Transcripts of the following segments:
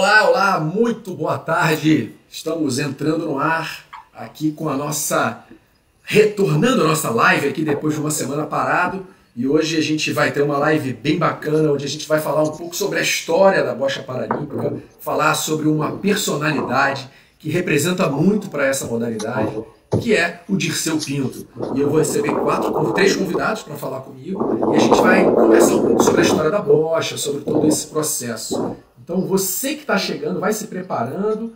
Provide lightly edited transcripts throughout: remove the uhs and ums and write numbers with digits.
Olá, olá, muito boa tarde. Estamos entrando no ar aqui com a nossa... retornando a nossa live aqui depois de uma semana parado. E hoje a gente vai ter uma live bem bacana, onde a gente vai falar um pouco sobre a história da bocha paralímpica, falar sobre uma personalidade que representa muito para essa modalidade, que é o Dirceu Pinto. E eu vou receber três convidados para falar comigo, e a gente vai conversar um pouco sobre a história da bocha, sobre todo esse processo. Então você que está chegando, vai se preparando,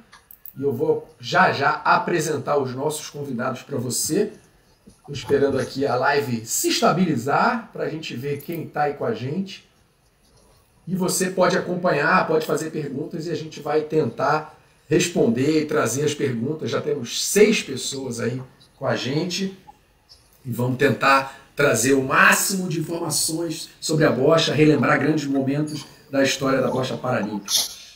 e eu vou já apresentar os nossos convidados para você. Estou esperando aqui a live se estabilizar para a gente ver quem está aí com a gente. E você pode acompanhar, pode fazer perguntas e a gente vai tentar responder e trazer as perguntas. Já temos 6 pessoas aí com a gente e vamos tentar trazer o máximo de informações sobre a bocha, relembrar grandes momentos da história da bocha paralímpica.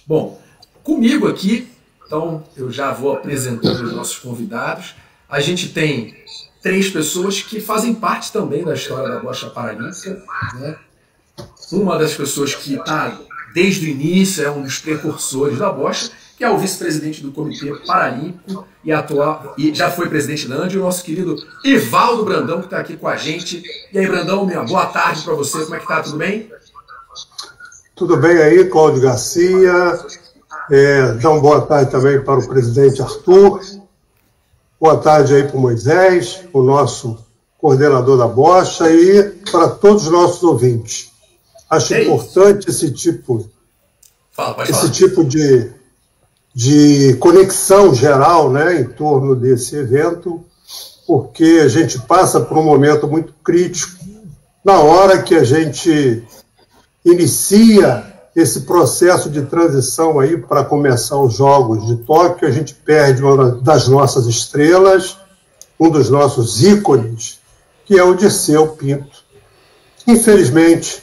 Bom, comigo aqui, então eu já vou apresentando os nossos convidados. A gente tem 3 pessoas que fazem parte também da história da bocha paralímpica, né? Uma das pessoas que está desde o início, é um dos precursores da bocha, que é o vice-presidente do Comitê Paralímpico e já foi presidente da ANDI, o nosso querido Ivaldo Brandão, que está aqui com a gente. E aí, Brandão, minha boa tarde para você, como é que tá? Tudo bem? Tudo bem aí, Cláudio Garcia. Então, boa tarde também para o presidente Arthur. Boa tarde aí para o Moisés, o nosso coordenador da bocha, e para todos os nossos ouvintes. Acho importante esse tipo de conexão geral, né, em torno desse evento, porque a gente passa por um momento muito crítico na hora que a gente inicia esse processo de transição aí para começar os Jogos de Tóquio. A gente perde uma das nossas estrelas, um dos nossos ícones, que é o Dirceu Pinto. Infelizmente,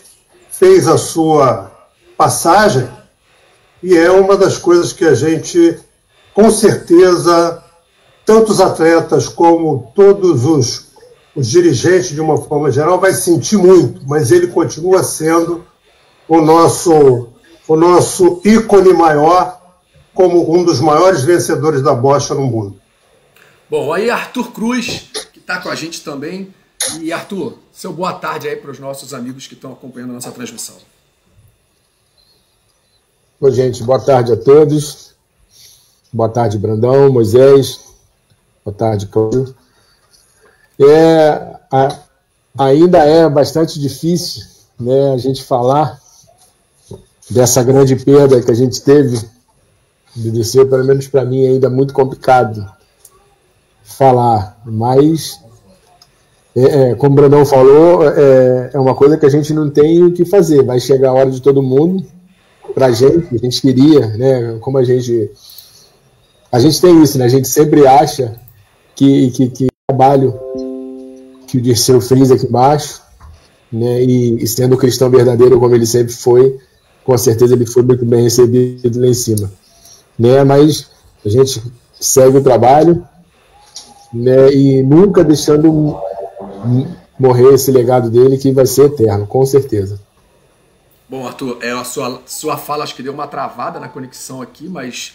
fez a sua passagem e é uma das coisas que a gente, com certeza, tanto os atletas como todos os dirigentes, de uma forma geral, vai sentir muito, mas ele continua sendo o nosso ícone maior, como um dos maiores vencedores da bocha no mundo. Bom, aí Arthur Cruz, que está com a gente também. E Arthur, seu boa tarde aí para os nossos amigos que estão acompanhando a nossa transmissão. Oi, gente, boa tarde a todos. Boa tarde, Brandão, Moisés. Boa tarde, Cláudio. Ainda é bastante difícil, né, a gente falar dessa grande perda que a gente teve de Dirceu, pelo menos para mim ainda é muito complicado falar, mas como o Brandão falou, é uma coisa que a gente não tem o que fazer, vai chegar a hora de todo mundo. Pra gente, a gente queria, né, como a gente tem isso, né, a gente sempre acha que o trabalho que o Dirceu fez aqui embaixo, né, e sendo cristão verdadeiro como ele sempre foi, com certeza ele foi muito bem recebido lá em cima, né, mas a gente segue o trabalho, né, e nunca deixando morrer esse legado dele, que vai ser eterno, com certeza. Bom, Arthur, a sua fala acho que deu uma travada na conexão aqui, mas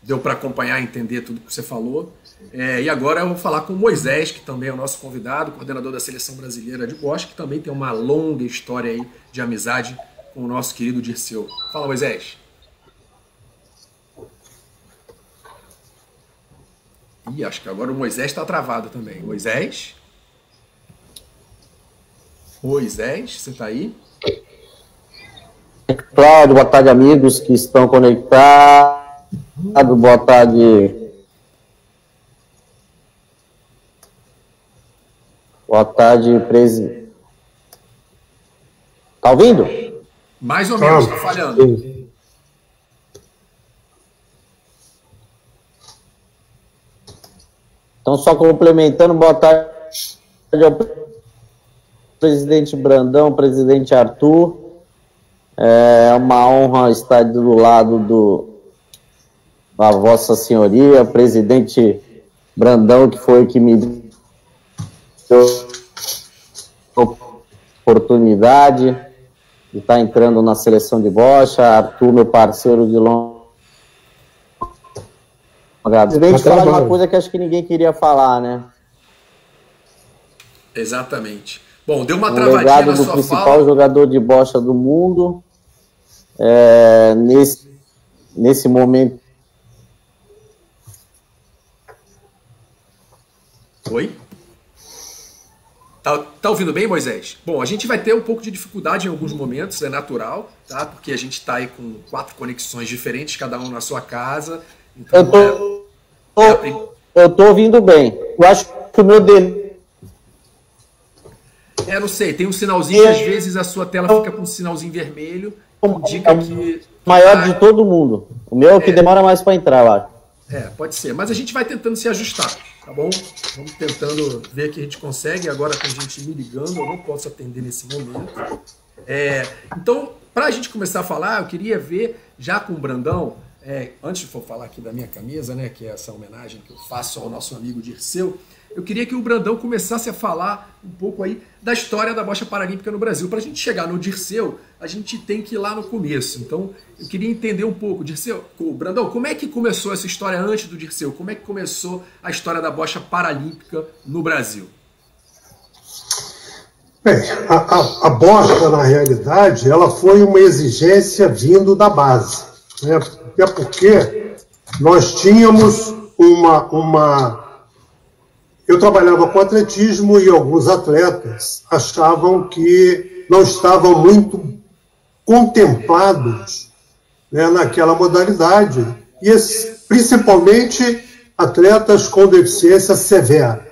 deu para acompanhar e entender tudo que você falou. E agora eu vou falar com o Moisés, que também é o nosso convidado, coordenador da Seleção Brasileira de Bocha, que também tem uma longa história aí de amizade com o nosso querido Dirceu. Fala, Moisés. Ih, acho que agora o Moisés está travado também. Moisés? Moisés, você está aí? Cláudio, boa tarde, amigos que estão conectados. Boa tarde. Boa tarde, presidente. Tá ouvindo? Mais ou menos, tá falhando. Então, só complementando, boa tarde ao presidente Brandão, presidente Arthur. É uma honra estar do lado da Vossa Senhoria, presidente Brandão, que foi que me deu a oportunidade de estar entrando na seleção de bocha. Arthur, meu parceiro de longa Vem de falar de uma coisa que acho que ninguém queria falar, né? Exatamente. Bom, deu uma o travadinha legado na do sua principal fala. Jogador de bocha do mundo, nesse momento. Oi? Tá ouvindo bem, Moisés? Bom, a gente vai ter um pouco de dificuldade em alguns momentos, é natural, tá? Porque a gente tá aí com 4 conexões diferentes, cada um na sua casa. Então, eu tô ouvindo bem. Eu acho que o meu dele. Não sei, tem um sinalzinho que às vezes a sua tela fica com um sinalzinho vermelho, indica que... Maior de todo mundo. O meu é o que demora mais para entrar, eu acho. Pode ser, mas a gente vai tentando se ajustar, tá bom? Vamos tentando ver que a gente consegue. Agora com a gente me ligando, eu não posso atender nesse momento. Então, para a gente começar a falar, eu queria ver já com o Brandão, antes de for falar aqui da minha camisa, né, que é essa homenagem que eu faço ao nosso amigo Dirceu, eu queria que o Brandão começasse a falar um pouco aí da história da bocha paralímpica no Brasil. Para a gente chegar no Dirceu, a gente tem que ir lá no começo. Então, eu queria entender um pouco. Dirceu, Brandão, como é que começou essa história antes do Dirceu? Como é que começou a história da bocha paralímpica no Brasil? Bem, a bocha, na realidade, ela foi uma exigência vindo da base. Né? Até porque nós tínhamos Eu trabalhava com atletismo e alguns atletas achavam que não estavam muito contemplados, né, naquela modalidade, e principalmente atletas com deficiência severa,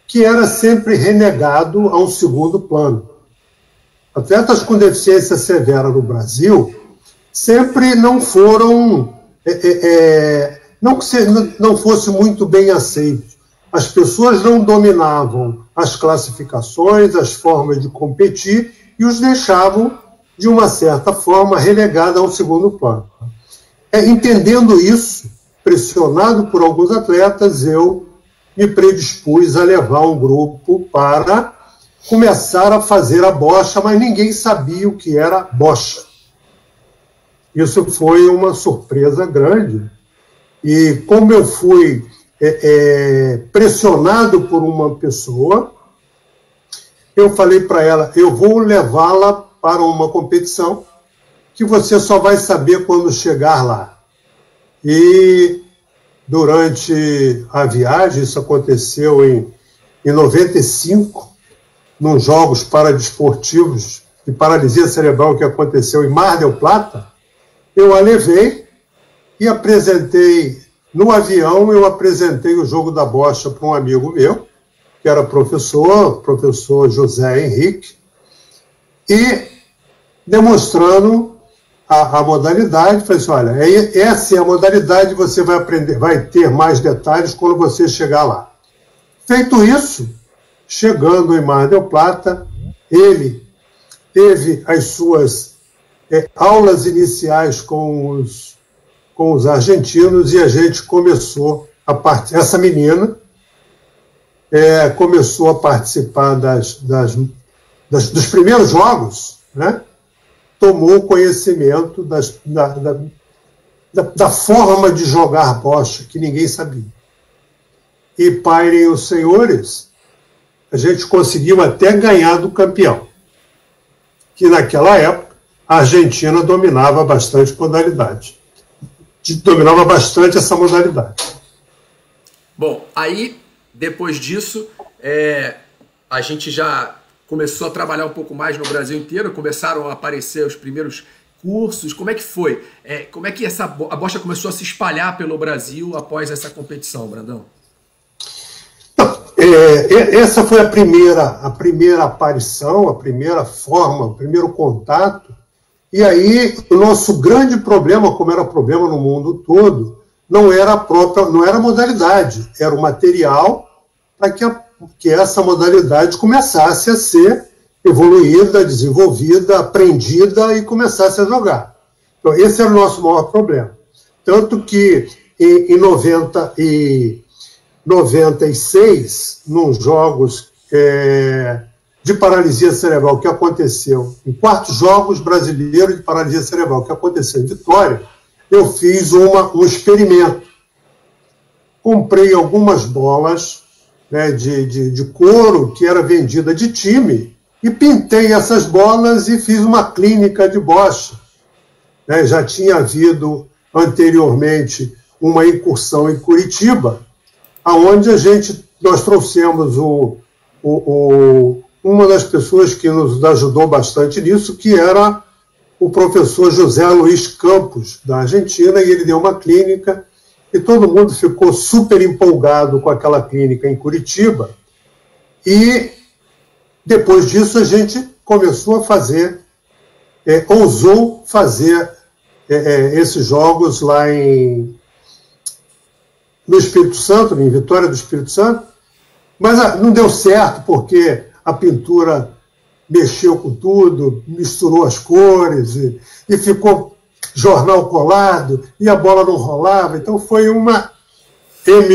que era sempre renegado a um segundo plano. Atletas com deficiência severa no Brasil sempre não foram, não fosse muito bem aceitos. As pessoas não dominavam as classificações, as formas de competir, e os deixavam, de uma certa forma, relegados a um segundo plano. Entendendo isso, pressionado por alguns atletas, eu me predispus a levar um grupo para começar a fazer a bocha, mas ninguém sabia o que era bocha. Isso foi uma surpresa grande. E como eu fui pressionado por uma pessoa, eu falei para ela, eu vou levá-la para uma competição que você só vai saber quando chegar lá. E durante a viagem, isso aconteceu em 95, nos Jogos Paradesportivos de Paralisia Cerebral que aconteceu em Mar del Plata, eu a levei e apresentei. No avião, eu apresentei o jogo da bocha para um amigo meu, que era professor José Henrique, e demonstrando a modalidade, falei assim, olha, essa é a modalidade, você vai aprender, vai ter mais detalhes quando você chegar lá. Feito isso, chegando em Mar del Plata, ele teve as suas aulas iniciais com os argentinos, e a gente começou essa menina começou a participar dos primeiros jogos, né? Tomou conhecimento da forma de jogar bocha, que ninguém sabia. E, pairem os senhores, a gente conseguiu até ganhar do campeão, que naquela época a Argentina dominava bastante essa modalidade. Bom, aí, depois disso, a gente já começou a trabalhar um pouco mais no Brasil inteiro, começaram a aparecer os primeiros cursos. Como é que foi? Como é que a bocha começou a se espalhar pelo Brasil após essa competição, Brandão? Essa foi a primeira aparição, a primeira forma, o primeiro contato. E aí, o nosso grande problema, como era problema no mundo todo, não era a modalidade, era o material para que essa modalidade começasse a ser evoluída, desenvolvida, aprendida e começasse a jogar. Então, esse era o nosso maior problema. Tanto que, em 96, nos Jogos de Paralisia Cerebral que aconteceu, em 4 Jogos Brasileiros de Paralisia Cerebral que aconteceu em Vitória, eu fiz um experimento. comprei algumas bolas, né, de couro que era vendida de time e pintei essas bolas e fiz uma clínica de bocha. Né? Já tinha havido anteriormente uma incursão em Curitiba, aonde nós trouxemos uma das pessoas que nos ajudou bastante nisso, que era o professor José Luiz Campos, da Argentina, e ele deu uma clínica, e todo mundo ficou super empolgado com aquela clínica em Curitiba, e depois disso a gente começou a fazer, ousou fazer esses jogos lá no Espírito Santo, em Vitória do Espírito Santo, mas não deu certo, porque a pintura mexeu com tudo, misturou as cores, e ficou jornal colado, e a bola não rolava, então foi uma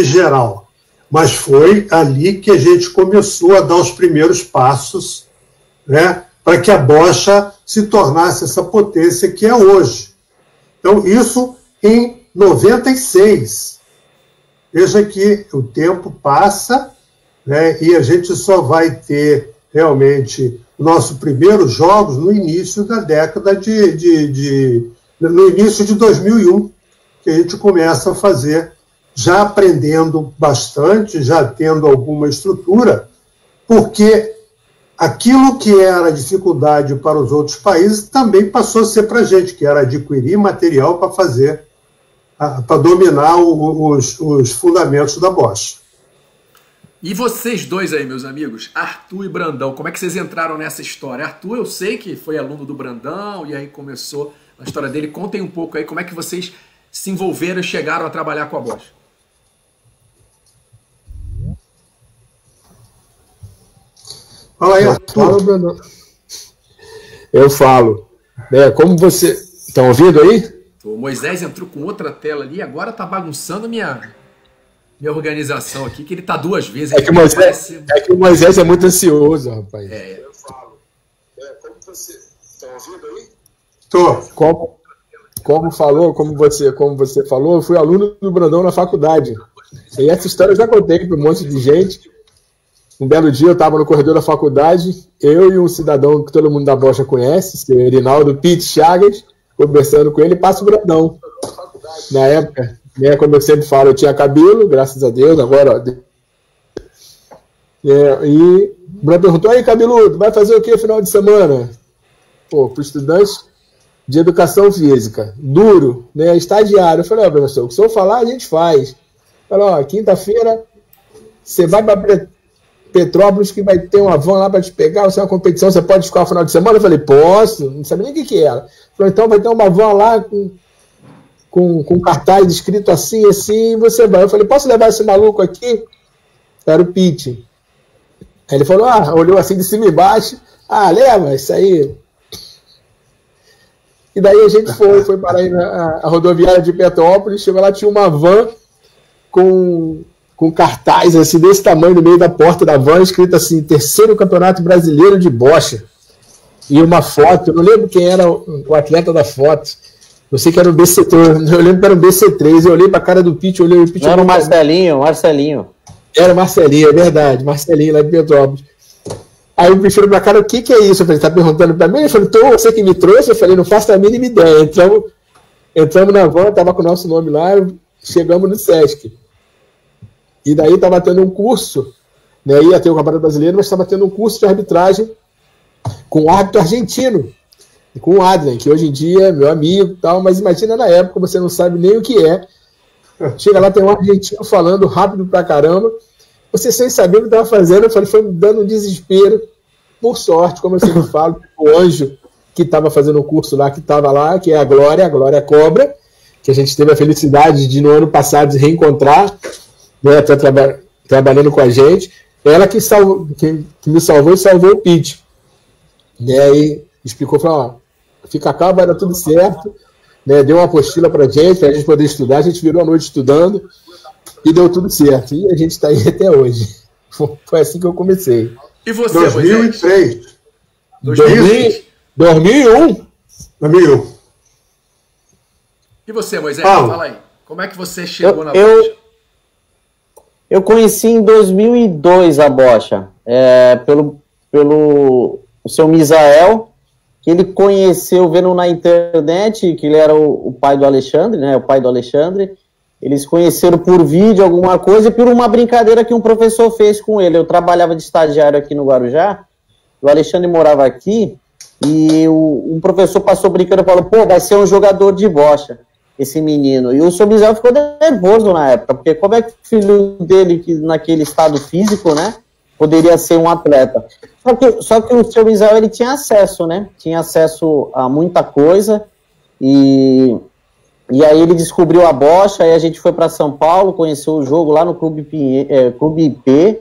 geral. Mas foi ali que a gente começou a dar os primeiros passos, né, para que a bocha se tornasse essa potência que é hoje. Então, isso em 96. Veja que o tempo passa, né, e a gente só vai ter realmente nossos primeiros jogos no início da década no início de 2001, que a gente começa a fazer, já aprendendo bastante, já tendo alguma estrutura, porque aquilo que era dificuldade para os outros países também passou a ser para a gente, que era adquirir material para fazer, para dominar os fundamentos da bocha. E vocês dois aí, meus amigos, Arthur e Brandão, como é que vocês entraram nessa história? Arthur, eu sei que foi aluno do Brandão, e aí começou a história dele. Contem um pouco aí como é que vocês se envolveram e chegaram a trabalhar com a bocha. Fala aí, Arthur. Fala, Brandão. Eu falo. Como você... Estão ouvindo aí? O Moisés entrou com outra tela ali, agora tá bagunçando minha organização aqui, que ele tá duas vezes. É que o Moisés é muito ansioso, rapaz. Eu falo. Como você... Estão ouvindo aí? Tô. Como você falou, eu fui aluno do Brandão na faculdade. E essa história eu já contei para um monte de gente. Um belo dia eu estava no corredor da faculdade, eu e um cidadão que todo mundo da bocha conhece, o Erinaldo Pete Chagas, conversando com ele, passa o Brandão. Na época, né, como eu sempre falo, eu tinha cabelo, graças a Deus, agora... e o Brandão perguntou, aí, cabeludo, vai fazer o que no final de semana? Para o estudante de educação física, duro, né, estagiário. Eu falei, professor, o que o senhor falar, a gente faz. Falei, quinta-feira, você vai para Petrópolis, que vai ter uma van lá para te pegar, você é uma competição, você pode ficar no final de semana? Eu falei, posso, não sabia nem o que era. Falei, então vai ter uma van lá com cartaz escrito assim, assim, você vai. Eu falei, posso levar esse maluco aqui? Era o Pete. Aí ele falou, olhou assim de cima e embaixo, leva, isso aí. E daí a gente foi parar aí na rodoviária de Petrópolis, chegou lá, tinha uma van com cartaz assim, desse tamanho no meio da porta da van, escrito assim, 3º Campeonato Brasileiro de Bocha. E uma foto, eu não lembro quem era o atleta da foto, eu sei que era o BC3, eu lembro que era o BC3, eu olhei pra cara do Pete, olhei o Pete... Não era o Marcelinho. Era o Marcelinho, é verdade, Marcelinho lá de Petrópolis. Aí o bicho olhou pra cara, o que é isso? Eu falei, tá perguntando pra mim? Ele falou, você que me trouxe? Eu falei, não faço a mínima ideia. Entramos na van, tava com o nosso nome lá, chegamos no Sesc. E daí estava tendo um curso, né, ia ter o Campeonato Brasileiro, mas estava tendo um curso de arbitragem com o árbitro argentino, com o Adrian, que hoje em dia é meu amigo e tal, mas imagina na época, você não sabe nem o que é. Chega lá, tem um argentino falando rápido pra caramba, você sem saber o que estava fazendo. Eu falei, foi me dando um desespero. Por sorte, como eu sempre falo, o anjo que estava fazendo o curso lá, que estava lá, que é a Glória Cobra, que a gente teve a felicidade de no ano passado reencontrar, né, tá trabalhando com a gente, ela que me salvou e salvou o Pete. E aí explicou, falou, fica calmo, vai dar tudo certo, né, deu uma apostila pra gente poder estudar, a gente virou a noite estudando e deu tudo certo. E a gente está aí até hoje. Foi assim que eu comecei. E você, 2003. 2001? 2001. E você, Moisés, fala aí. Como é que você chegou na bocha? Eu conheci em 2002 a bocha, pelo o seu Misael, que ele conheceu vendo na internet, que ele era o pai do Alexandre, né, o pai do Alexandre. Eles conheceram por vídeo alguma coisa e por uma brincadeira que um professor fez com ele. Eu trabalhava de estagiário aqui no Guarujá, o Alexandre morava aqui, e um professor passou brincando e falou, pô, vai ser um jogador de bocha, esse menino. E o seu Misael ficou nervoso na época, porque como é que o filho dele, que naquele estado físico, né, poderia ser um atleta? Só que o seu Misael, ele tinha acesso, né? Tinha acesso a muita coisa, e aí ele descobriu a bocha, aí a gente foi para São Paulo, conheceu o jogo lá no Clube IP,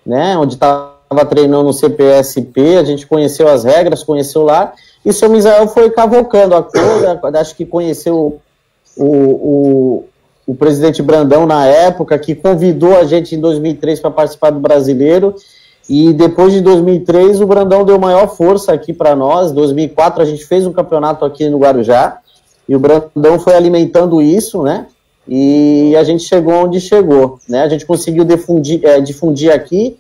né, onde estava treinando no CPSP, a gente conheceu as regras, conheceu lá, e o seu Misael foi cavocando a coisa, acho que conheceu o presidente Brandão na época, que convidou a gente em 2003 para participar do Brasileiro, e depois de 2003 o Brandão deu maior força aqui para nós. Em 2004 a gente fez um campeonato aqui no Guarujá, e o Brandão foi alimentando isso, né, e a gente chegou onde chegou, né, a gente conseguiu difundir aqui,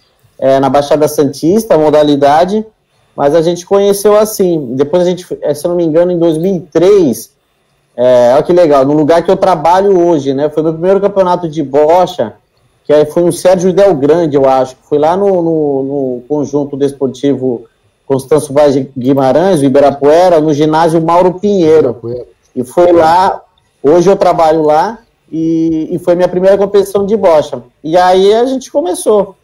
na Baixada Santista, a modalidade, mas a gente conheceu assim. Depois a gente, se eu não me engano, em 2003, olha que legal, no lugar que eu trabalho hoje, né, foi meu primeiro campeonato de bocha, que foi no Sérgio Del Grande, eu acho, que foi lá no Conjunto Desportivo Constâncio Vaz de Guimarães, o Ibirapuera, no ginásio Mauro Pinheiro, e foi lá, hoje eu trabalho lá, e foi minha primeira competição de bocha, e aí a gente começou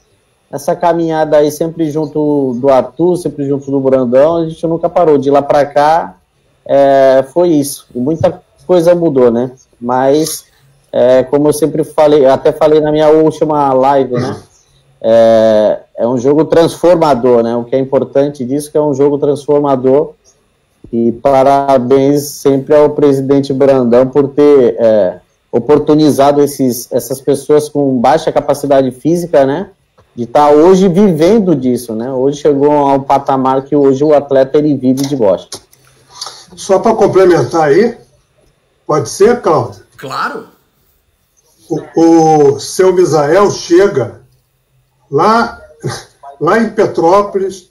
essa caminhada aí, sempre junto do Arthur, sempre junto do Brandão, a gente nunca parou. De lá para cá, foi isso. E muita coisa mudou, né? Mas, como eu sempre falei, até falei na minha última live, né? É um jogo transformador, né? O que é importante disso que é um jogo transformador. E parabéns sempre ao presidente Brandão por ter oportunizado essas pessoas com baixa capacidade física, né? De estar hoje vivendo disso, né? Hoje chegou a um patamar que hoje o atleta ele vive de bocha. Só para complementar aí, pode ser, Cláudio? Claro. O seu Misael chega lá em Petrópolis,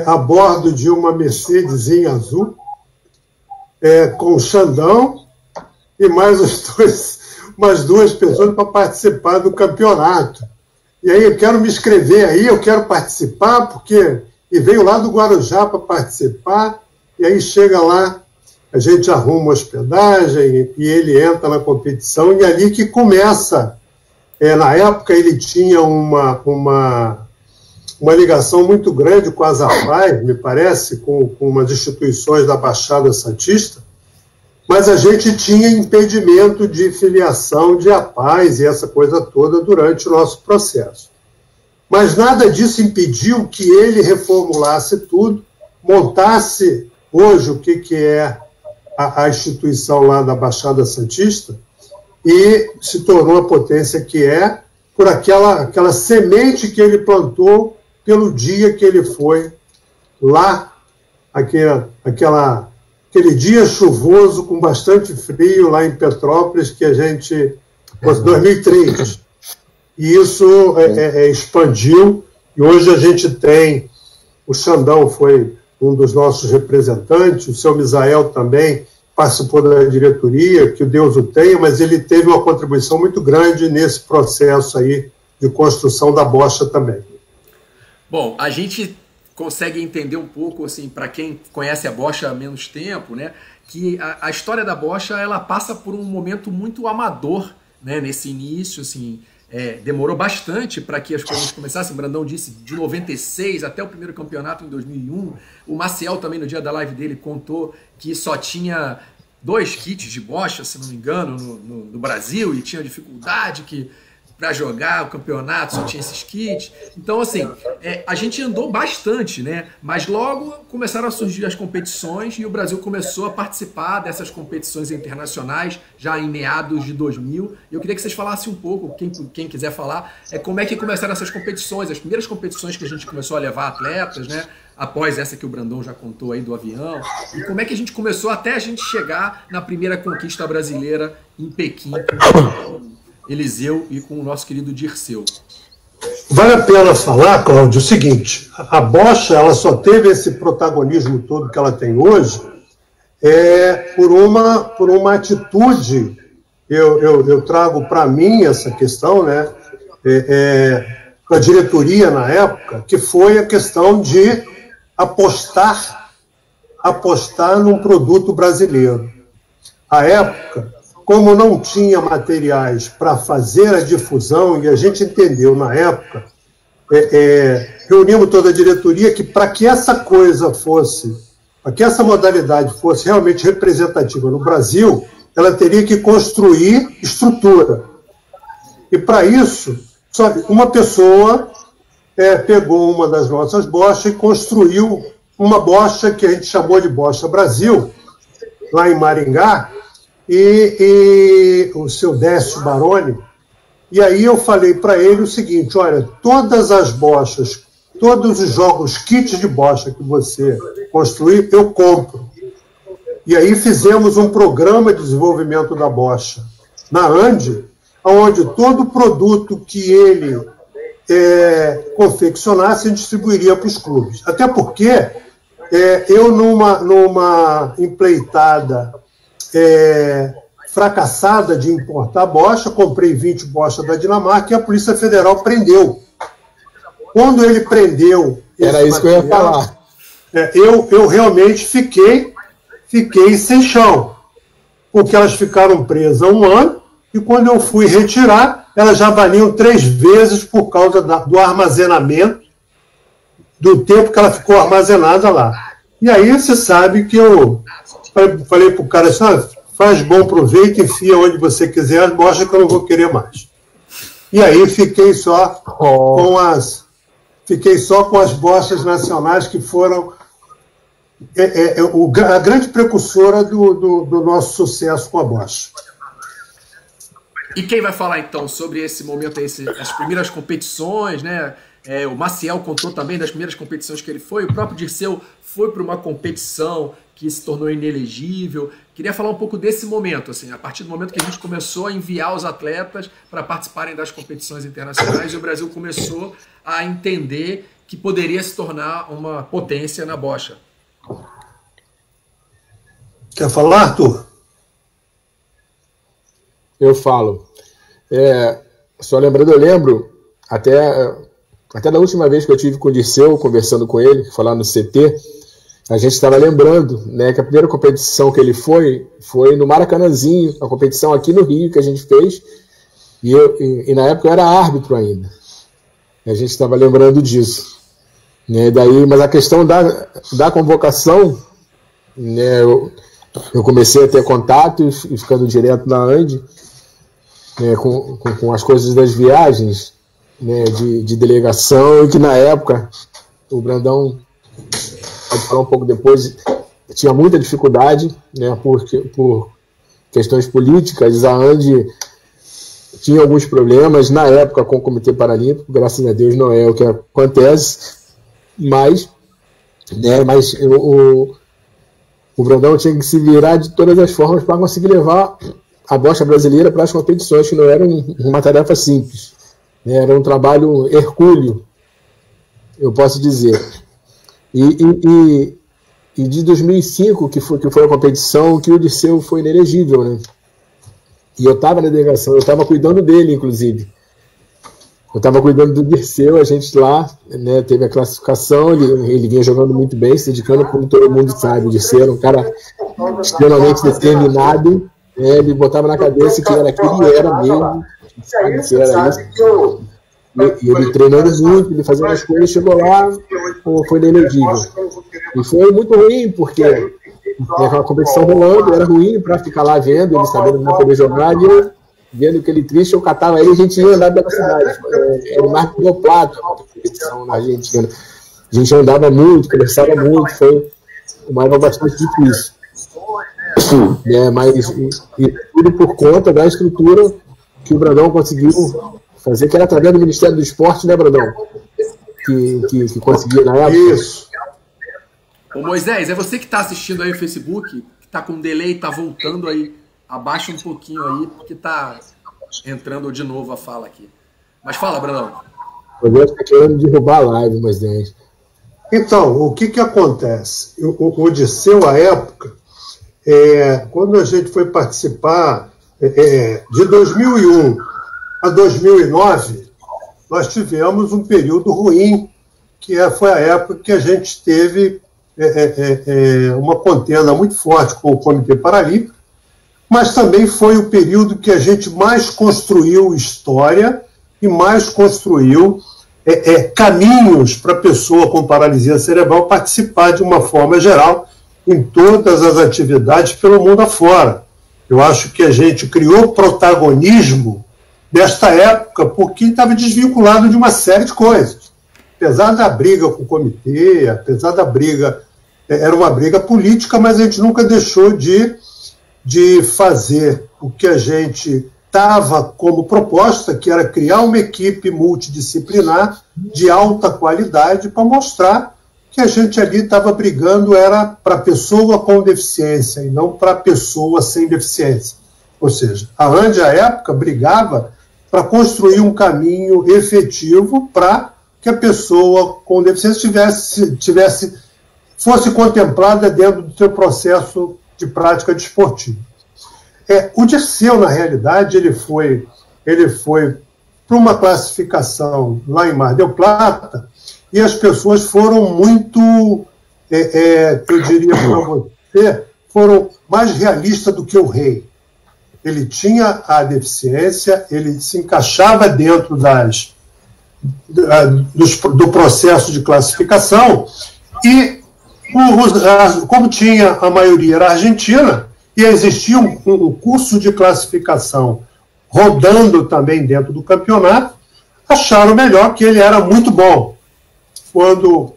a bordo de uma Mercedesinha azul, com o Xandão e mais umas duas pessoas para participar do campeonato. E aí eu quero me inscrever aí, eu quero participar, e veio lá do Guarujá para participar, e aí chega lá, a gente arruma hospedagem, e ele entra na competição, e ali que começa. Na época ele tinha uma ligação muito grande com as AFAI, me parece, com umas instituições da Baixada Santista, mas a gente tinha impedimento de filiação de APAES e essa coisa toda durante o nosso processo. Mas nada disso impediu que ele reformulasse tudo, montasse hoje o que é a instituição lá da Baixada Santista e se tornou a potência que é por aquela semente que ele plantou pelo dia que ele foi lá, aquele dia chuvoso, com bastante frio, lá em Petrópolis, que a gente... 2003. E isso expandiu, e hoje a gente tem... O Xandão foi um dos nossos representantes, o seu Misael também participou da diretoria, que o Deus o tenha, mas ele teve uma contribuição muito grande nesse processo aí de construção da bocha também. Bom, a gente consegue entender um pouco, assim, para quem conhece a bocha há menos tempo, né, que a história da bocha, ela passa por um momento muito amador, né, nesse início, assim, demorou bastante para que as coisas começassem. O Brandão disse de 96 até o primeiro campeonato em 2001. O Maciel também, no dia da live dele, contou que só tinha 2 kits de bocha, se não me engano, no Brasil, e tinha dificuldade para jogar o campeonato, só tinha esses kits. Então, assim, a gente andou bastante, né? Mas logo começaram a surgir as competições e o Brasil começou a participar dessas competições internacionais já em meados de 2000. E eu queria que vocês falassem um pouco, quem quiser falar, como é que começaram essas competições, as primeiras competições que a gente começou a levar atletas, né? Após essa que o Brandão já contou aí do avião, e como é que a gente começou até a gente chegar na primeira conquista brasileira em Pequim, Eliseu e com o nosso querido Dirceu. Vale a pena falar, Cláudio, o seguinte: a bocha ela só teve esse protagonismo todo que ela tem hoje por uma atitude. Eu trago para mim essa questão, né, com a diretoria na época, que foi a questão de apostar num produto brasileiro. À época, como não tinha materiais para fazer a difusão, e a gente entendeu na época, reunimos toda a diretoria que para que essa coisa para que essa modalidade fosse realmente representativa no Brasil, ela teria que construir estrutura. E para isso, uma pessoa pegou uma das nossas bochas e construiu uma bocha que a gente chamou de Bocha Brasil, lá em Maringá, e o seu Décio Baroni. E aí eu falei para ele o seguinte: olha, todas as bochas, todos os jogos, kits de bocha que você construir, eu compro. E aí fizemos um programa de desenvolvimento da bocha na ANDE, onde todo produto que ele confeccionasse, distribuiria para os clubes. Até porque eu, numa empreitada fracassada de importar bocha, comprei 20 bochas da Dinamarca e a Polícia Federal prendeu. Quando ele prendeu... Era isso que eu ia falar. Eu realmente fiquei sem chão, porque elas ficaram presas 1 ano, e quando eu fui retirar, elas já valiam 3 vezes por causa do armazenamento, do tempo que ela ficou armazenada lá. E aí você sabe que eu falei para o cara assim: faz bom proveito, enfia onde você quiser as bochas que eu não vou querer mais. E aí fiquei só com as bochas nacionais, que foram a grande precursora do nosso sucesso com a bocha. E quem vai falar então sobre esse momento, as primeiras competições, né? O Maciel contou também das primeiras competições que ele foi. O próprio Dirceu foi para uma competição que se tornou inelegível. Queria falar um pouco desse momento, assim, a partir do momento que a gente começou a enviar os atletas para participarem das competições internacionais, e o Brasil começou a entender que poderia se tornar uma potência na bocha. Quer falar, Arthur? Eu falo. Só lembrando, eu lembro até da última vez que eu tive com o Dirceu, conversando com ele, falar no CT, a gente estava lembrando, né, que a primeira competição que ele foi no Maracanãzinho, a competição aqui no Rio que a gente fez, e na época eu era árbitro ainda. E a gente estava lembrando disso. Né, mas a questão da convocação, né, eu comecei a ter contato e ficando direto na ANDE, né, com as coisas das viagens, né, de delegação, e que na época o Brandão, pode falar um pouco depois, tinha muita dificuldade, né, por questões políticas. A ANDE tinha alguns problemas na época com o Comitê Paralímpico, graças a Deus não é o que acontece, mas o Brandão tinha que se virar de todas as formas para conseguir levar a bocha brasileira para as competições, que não era uma tarefa simples. Era um trabalho hercúleo, eu posso dizer. E de 2005, que foi a competição que o Dirceu foi inelegível, né? E eu estava na delegação, eu estava cuidando dele, inclusive. Eu estava cuidando do Dirceu, a gente lá, né, teve a classificação, ele vinha jogando muito bem, se dedicando, como todo mundo sabe. O Dirceu era um cara extremamente determinado, né, ele botava na cabeça que era aquilo e era mesmo. Se era isso. E ele treinando muito, ele fazendo as coisas, chegou lá, foi inelegível. E foi muito ruim, porque a competição rolando, era ruim para ficar lá vendo, ele sabendo que não poder jogar, e eu, vendo aquele triste, eu catava ele e a gente ia andar pela cidade. Era o Marco do Plata, a competição na Argentina. A gente andava muito, conversava muito, foi uma época bastante difícil. Mas tudo por conta da estrutura que o Brandão conseguiu fazer, que era através do Ministério do Esporte, né, Brandão? Que conseguiu na época. Isso. Ô Moisés, é você que está assistindo aí o Facebook, que está com delay, está voltando aí, abaixa um pouquinho aí, porque tá entrando de novo a fala aqui. Mas fala, Brandão. O Deus está querendo derrubar a live, mas dentro. Então, o que acontece? O Odisseu, à época, quando a gente foi participar de 2001 a 2009, nós tivemos um período ruim, que foi a época que a gente teve uma contenda muito forte com o Comitê Paralímpico, mas também foi o período que a gente mais construiu história e mais construiu caminhos para a pessoa com paralisia cerebral participar de uma forma geral em todas as atividades pelo mundo afora. Eu acho que a gente criou protagonismo desta época porque estava desvinculado de uma série de coisas. Apesar da briga com o comitê, apesar da briga, era uma briga política, mas a gente nunca deixou de fazer o que a gente estava como proposta, que era criar uma equipe multidisciplinar de alta qualidade para mostrar que a gente ali estava brigando era para a pessoa com deficiência e não para a pessoa sem deficiência. Ou seja, a ANDI, à época, brigava para construir um caminho efetivo para que a pessoa com deficiência fosse contemplada dentro do seu processo de prática desportiva. O Odisseu, na realidade, ele foi para uma classificação lá em Mar del Plata e as pessoas foram muito, eu diria para você, foram mais realistas do que o rei. Ele tinha a deficiência, ele se encaixava dentro do processo de classificação e, como tinha a maioria era argentina, e existia um curso de classificação rodando também dentro do campeonato, acharam melhor que ele era muito bom. Quando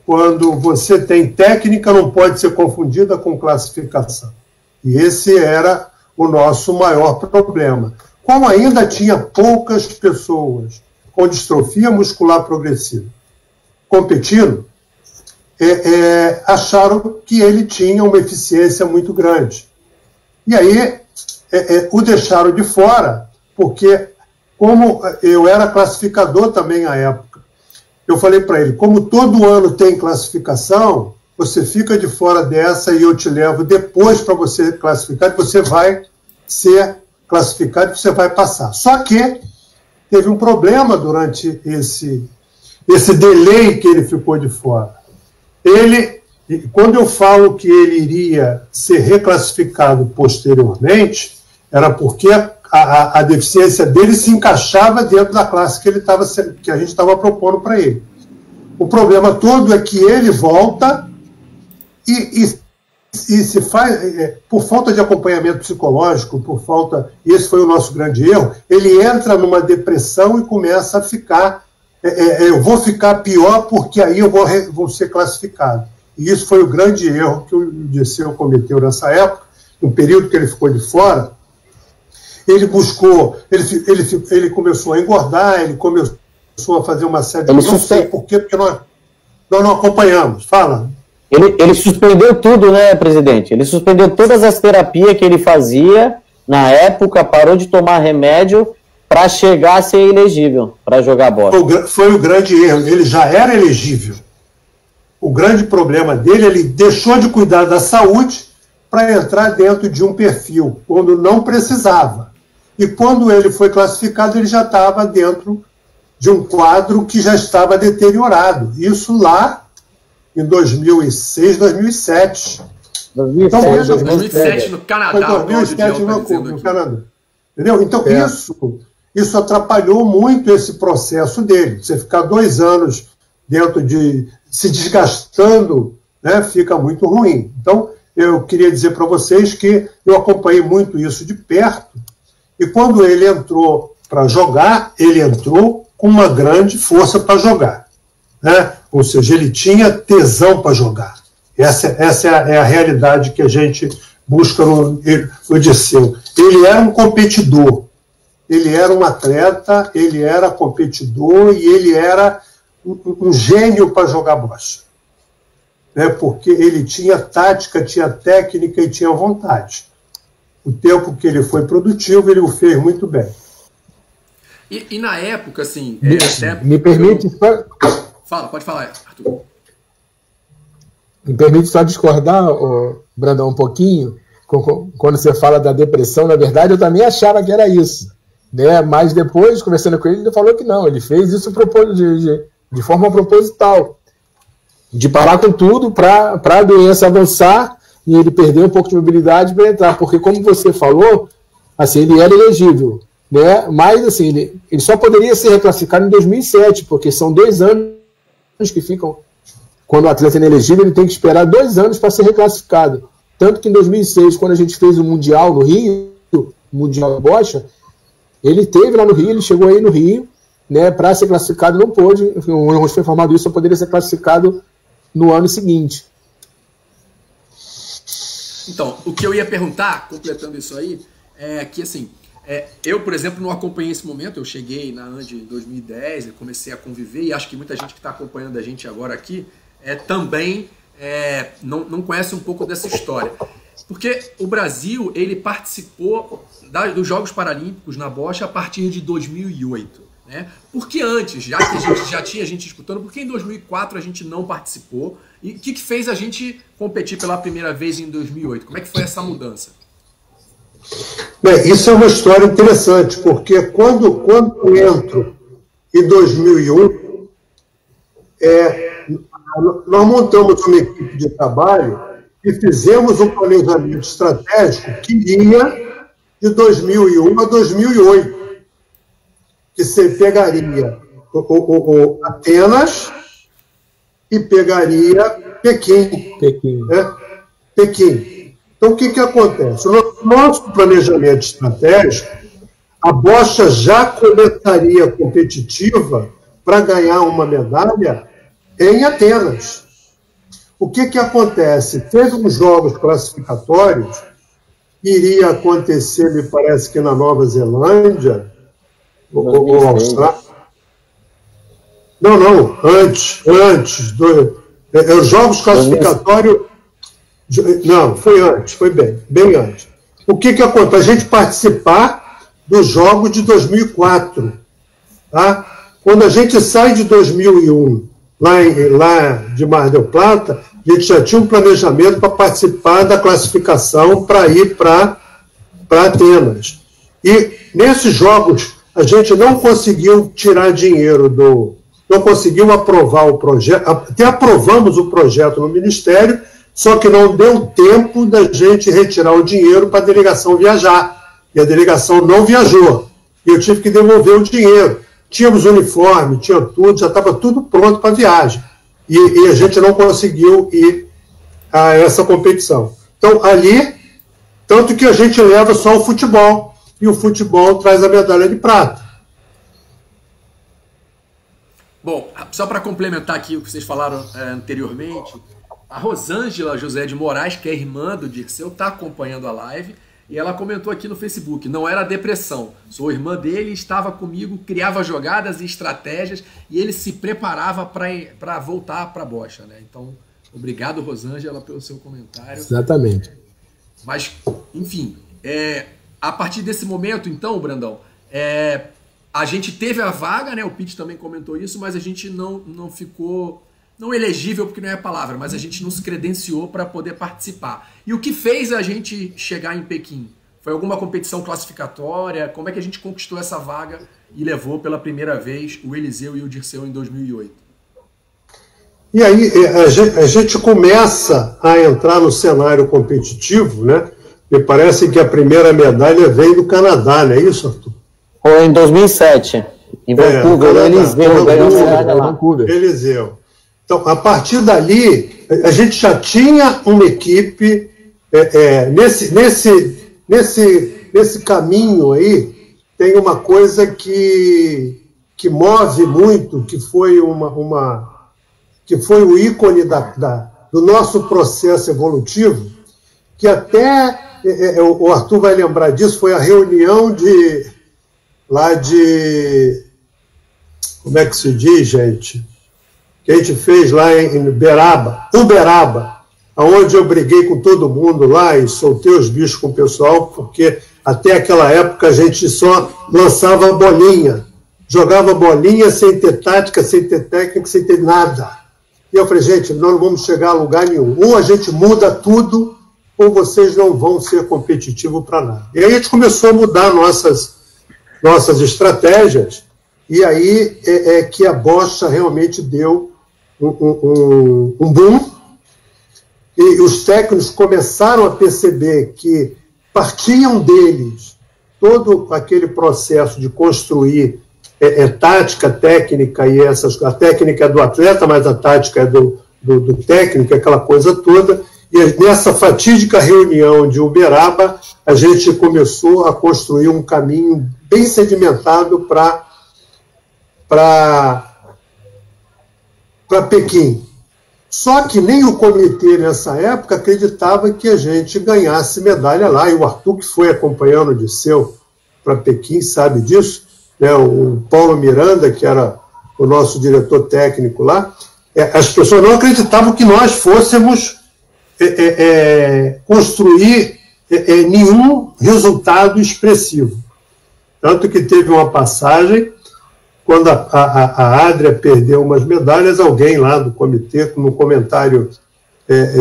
você tem técnica, não pode ser confundida com classificação. E esse era o nosso maior problema. Como ainda tinha poucas pessoas com distrofia muscular progressiva competindo, acharam que ele tinha uma eficiência muito grande. E aí o deixaram de fora, porque como eu era classificador também à época, eu falei para ele, como todo ano tem classificação, você fica de fora dessa e eu te levo depois para você classificar, e você vai ser classificado e você vai passar. Só que teve um problema durante esse delay que ele ficou de fora. Quando eu falo que ele iria ser reclassificado posteriormente, era porque a deficiência dele se encaixava dentro da classe que a gente estava propondo para ele. O problema todo é que ele volta e se faz, por falta de acompanhamento psicológico, esse foi o nosso grande erro, ele entra numa depressão e começa a ficar, eu vou ficar pior porque aí eu vou ser classificado. E isso foi o grande erro que o Odisseu cometeu nessa época, no período que ele ficou de fora. Ele buscou, ele começou a engordar, ele começou a fazer uma série de... Não sei por quê, porque nós não acompanhamos. Fala. Ele suspendeu tudo, né, presidente? Ele suspendeu todas as terapias que ele fazia na época, parou de tomar remédio para chegar a ser elegível, para jogar bola. Foi o grande erro. Ele já era elegível. O grande problema dele, ele deixou de cuidar da saúde para entrar dentro de um perfil, quando não precisava. E quando ele foi classificado, ele já estava dentro de um quadro que já estava deteriorado. Isso lá em 2006, 2007. 2007 no Canadá. Foi 2007 no Canadá. Entendeu? Então, isso atrapalhou muito esse processo dele. Você ficar 2 anos dentro de... se desgastando, né, fica muito ruim. Então, eu queria dizer para vocês que eu acompanhei muito isso de perto, e quando ele entrou para jogar, ele entrou com uma grande força para jogar. Né? Ou seja, ele tinha tesão para jogar. Essa é a realidade que a gente busca no Odisseu. Ele era um competidor, ele era um atleta, ele era competidor e ele era um gênio para jogar bocha. Né? Porque ele tinha tática, tinha técnica e tinha vontade. O tempo que ele foi produtivo, ele o fez muito bem. E na época, assim... Me permite... Pode falar, Arthur. Me permite só discordar, Brandão, um pouquinho, quando você fala da depressão. Na verdade, eu também achava que era isso, né? Mas depois, conversando com ele, ele falou que não, ele fez isso de forma proposital, de parar com tudo para a doença avançar e ele perder um pouco de mobilidade para entrar, porque como você falou, assim, ele era elegível, né? Mas assim, ele só poderia ser reclassificado em 2007, porque são 2 anos que ficam, quando o atleta é inelegível, ele tem que esperar 2 anos para ser reclassificado. Tanto que em 2006, quando a gente fez o Mundial no Rio, o Mundial da Bocha, ele teve lá no Rio, ele chegou aí no Rio, né, para ser classificado, não pôde, onde foi informado isso, só poderia ser classificado no ano seguinte. Então, o que eu ia perguntar, completando isso aí, é que assim, eu, por exemplo, não acompanhei esse momento. Eu cheguei na ANDE em 2010, eu comecei a conviver, e acho que muita gente que está acompanhando a gente agora aqui também não conhece um pouco dessa história. Porque o Brasil, ele participou dos Jogos Paralímpicos na bocha a partir de 2008. Né? Por que antes, já que a gente já tinha gente disputando, por que em 2004 a gente não participou? E o que fez a gente competir pela primeira vez em 2008? Como é que foi essa mudança? Bem, isso é uma história interessante, porque quando eu entro em 2001, nós montamos uma equipe de trabalho e fizemos um planejamento estratégico que ia de 2001 a 2008, que você pegaria Atenas e pegaria Pequim. Pequim. Então, o que acontece? No nosso planejamento estratégico, a bocha já começaria competitiva para ganhar uma medalha em Atenas. O que acontece? Teve uns jogos classificatórios, iria acontecer, me parece que na Nova Zelândia, ou Austrália. Não, antes. Os jogos classificatórios. Não, foi antes, foi bem antes. O que acontece? A gente participar dos jogos de 2004. Tá? Quando a gente sai de 2001, lá de Mar del Plata, a gente já tinha um planejamento para participar da classificação para ir para Atenas. E nesses jogos, a gente não conseguiu tirar dinheiro não conseguiu aprovar o projeto. Até aprovamos o projeto no Ministério, só que não deu tempo da gente retirar o dinheiro para a delegação viajar. E a delegação não viajou. E eu tive que devolver o dinheiro. Tínhamos uniforme, tinha tudo, já estava tudo pronto para a viagem. E a gente não conseguiu ir a essa competição. Então, ali, tanto que a gente leva só o futebol, e o futebol traz a medalha de prata. Bom, só para complementar aqui o que vocês falaram anteriormente, a Rosângela José de Moraes, que é irmã do Dirceu, está acompanhando a live, e ela comentou aqui no Facebook: não era depressão, sou irmã dele, estava comigo, criava jogadas e estratégias, e ele se preparava para voltar para a bocha. Né? Então, obrigado, Rosângela, pelo seu comentário. Exatamente. Mas, enfim, a partir desse momento, então, Brandão, a gente teve a vaga, né? O Pete também comentou isso, mas a gente não ficou... Não elegível, porque não é a palavra, mas a gente não se credenciou para poder participar. E o que fez a gente chegar em Pequim? Foi alguma competição classificatória? Como é que a gente conquistou essa vaga e levou pela primeira vez o Eliseu e o Dirceu em 2008? E aí a gente começa a entrar no cenário competitivo, né? Me parece que a primeira medalha veio do Canadá, não é isso, Arthur? Foi em 2007, em Vancouver, o Eliseu ganhou a medalha lá. Eliseu. Então, a partir dali, a gente já tinha uma equipe nesse caminho aí. Tem uma coisa que move muito, que foi o ícone do nosso processo evolutivo, que até o Arthur vai lembrar disso, foi a reunião como é que se diz, gente? Que a gente fez lá em Uberaba, onde eu briguei com todo mundo lá e soltei os bichos com o pessoal, porque até aquela época a gente só lançava bolinha, jogava bolinha sem ter tática, sem ter técnica, sem ter nada. E eu falei, gente, nós não vamos chegar a lugar nenhum. Ou a gente muda tudo, ou vocês não vão ser competitivos para nada. E aí a gente começou a mudar nossas estratégias, e aí é que a bocha realmente deu um boom, e os técnicos começaram a perceber que partiam deles todo aquele processo de construir tática, técnica, e a técnica é do atleta, mas a tática é do técnico, aquela coisa toda. E nessa fatídica reunião de Uberaba, a gente começou a construir um caminho bem sedimentado para Pequim. Só que nem o comitê, nessa época, acreditava que a gente ganhasse medalha lá. E o Arthur, que foi acompanhando o Disseu para Pequim, sabe disso. Né? O Paulo Miranda, que era o nosso diretor técnico lá, as pessoas não acreditavam que nós fôssemos construir nenhum resultado expressivo. Tanto que teve uma passagem, quando a Adria perdeu umas medalhas, alguém lá do comitê, num comentário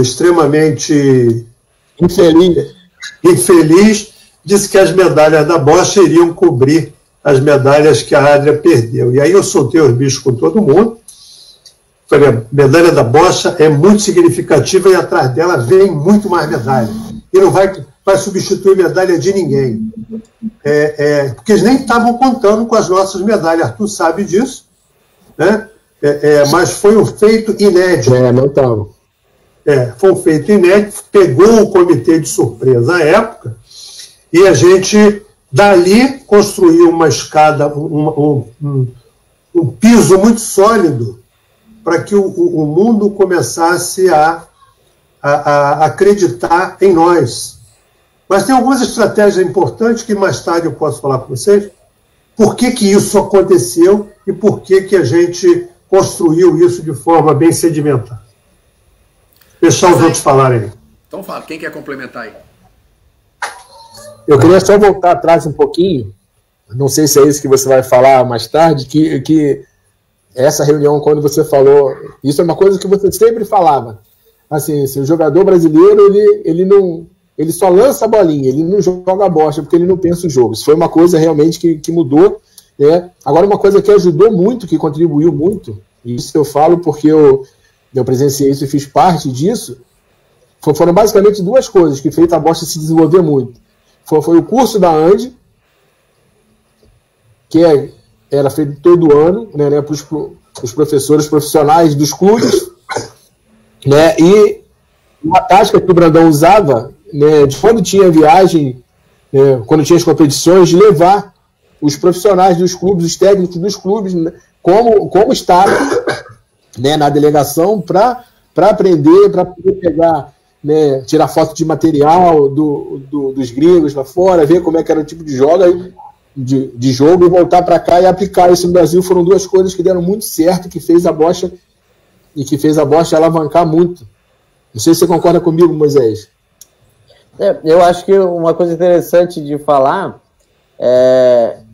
extremamente infeliz, disse que as medalhas da bocha iriam cobrir as medalhas que a Adria perdeu. E aí eu soltei os bichos com todo mundo. Falei, a medalha da bocha é muito significativa e atrás dela vem muito mais medalha. E não vai substituir medalha de ninguém. Porque eles nem estavam contando com as nossas medalhas. Arthur sabe disso, né? Mas foi um feito inédito. Não estavam. Foi um feito inédito, pegou o comitê de surpresa à época, e a gente, dali, construiu uma escada, um piso muito sólido, para que o mundo começasse a acreditar em nós. Mas tem algumas estratégias importantes que mais tarde eu posso falar para vocês. Por que isso aconteceu e por que a gente construiu isso de forma bem sedimentada. Deixar os outros falarem. Então fala, quem quer complementar aí? Eu queria só voltar atrás um pouquinho, não sei se é isso que você vai falar mais tarde, que essa reunião, quando você falou, isso é uma coisa que você sempre falava, assim, o jogador brasileiro, ele só lança a bolinha, ele não joga a bocha, porque ele não pensa o jogo. Isso foi uma coisa realmente que mudou. Agora, uma coisa que ajudou muito, que contribuiu muito, e isso eu falo porque eu presenciei isso e fiz parte disso, foram basicamente duas coisas que fez a bocha se desenvolver muito. Foi o curso da ANDE, que era feito todo ano, né, para os professores profissionais dos clubes, né, e uma tática que o Brandão usava, né, de quando tinha viagem, né, quando tinha as competições, de levar os profissionais dos clubes, os técnicos dos clubes, né, como estava, né, na delegação, para aprender, para poder pegar, né, tirar foto de material dos gringos lá fora, ver como é que era o tipo de jogo, de jogo, e voltar para cá e aplicar isso no Brasil. Foram duas coisas que deram muito certo, que fez a bocha alavancar muito. Não sei se você concorda comigo, Moisés. Eu acho que uma coisa interessante de falar,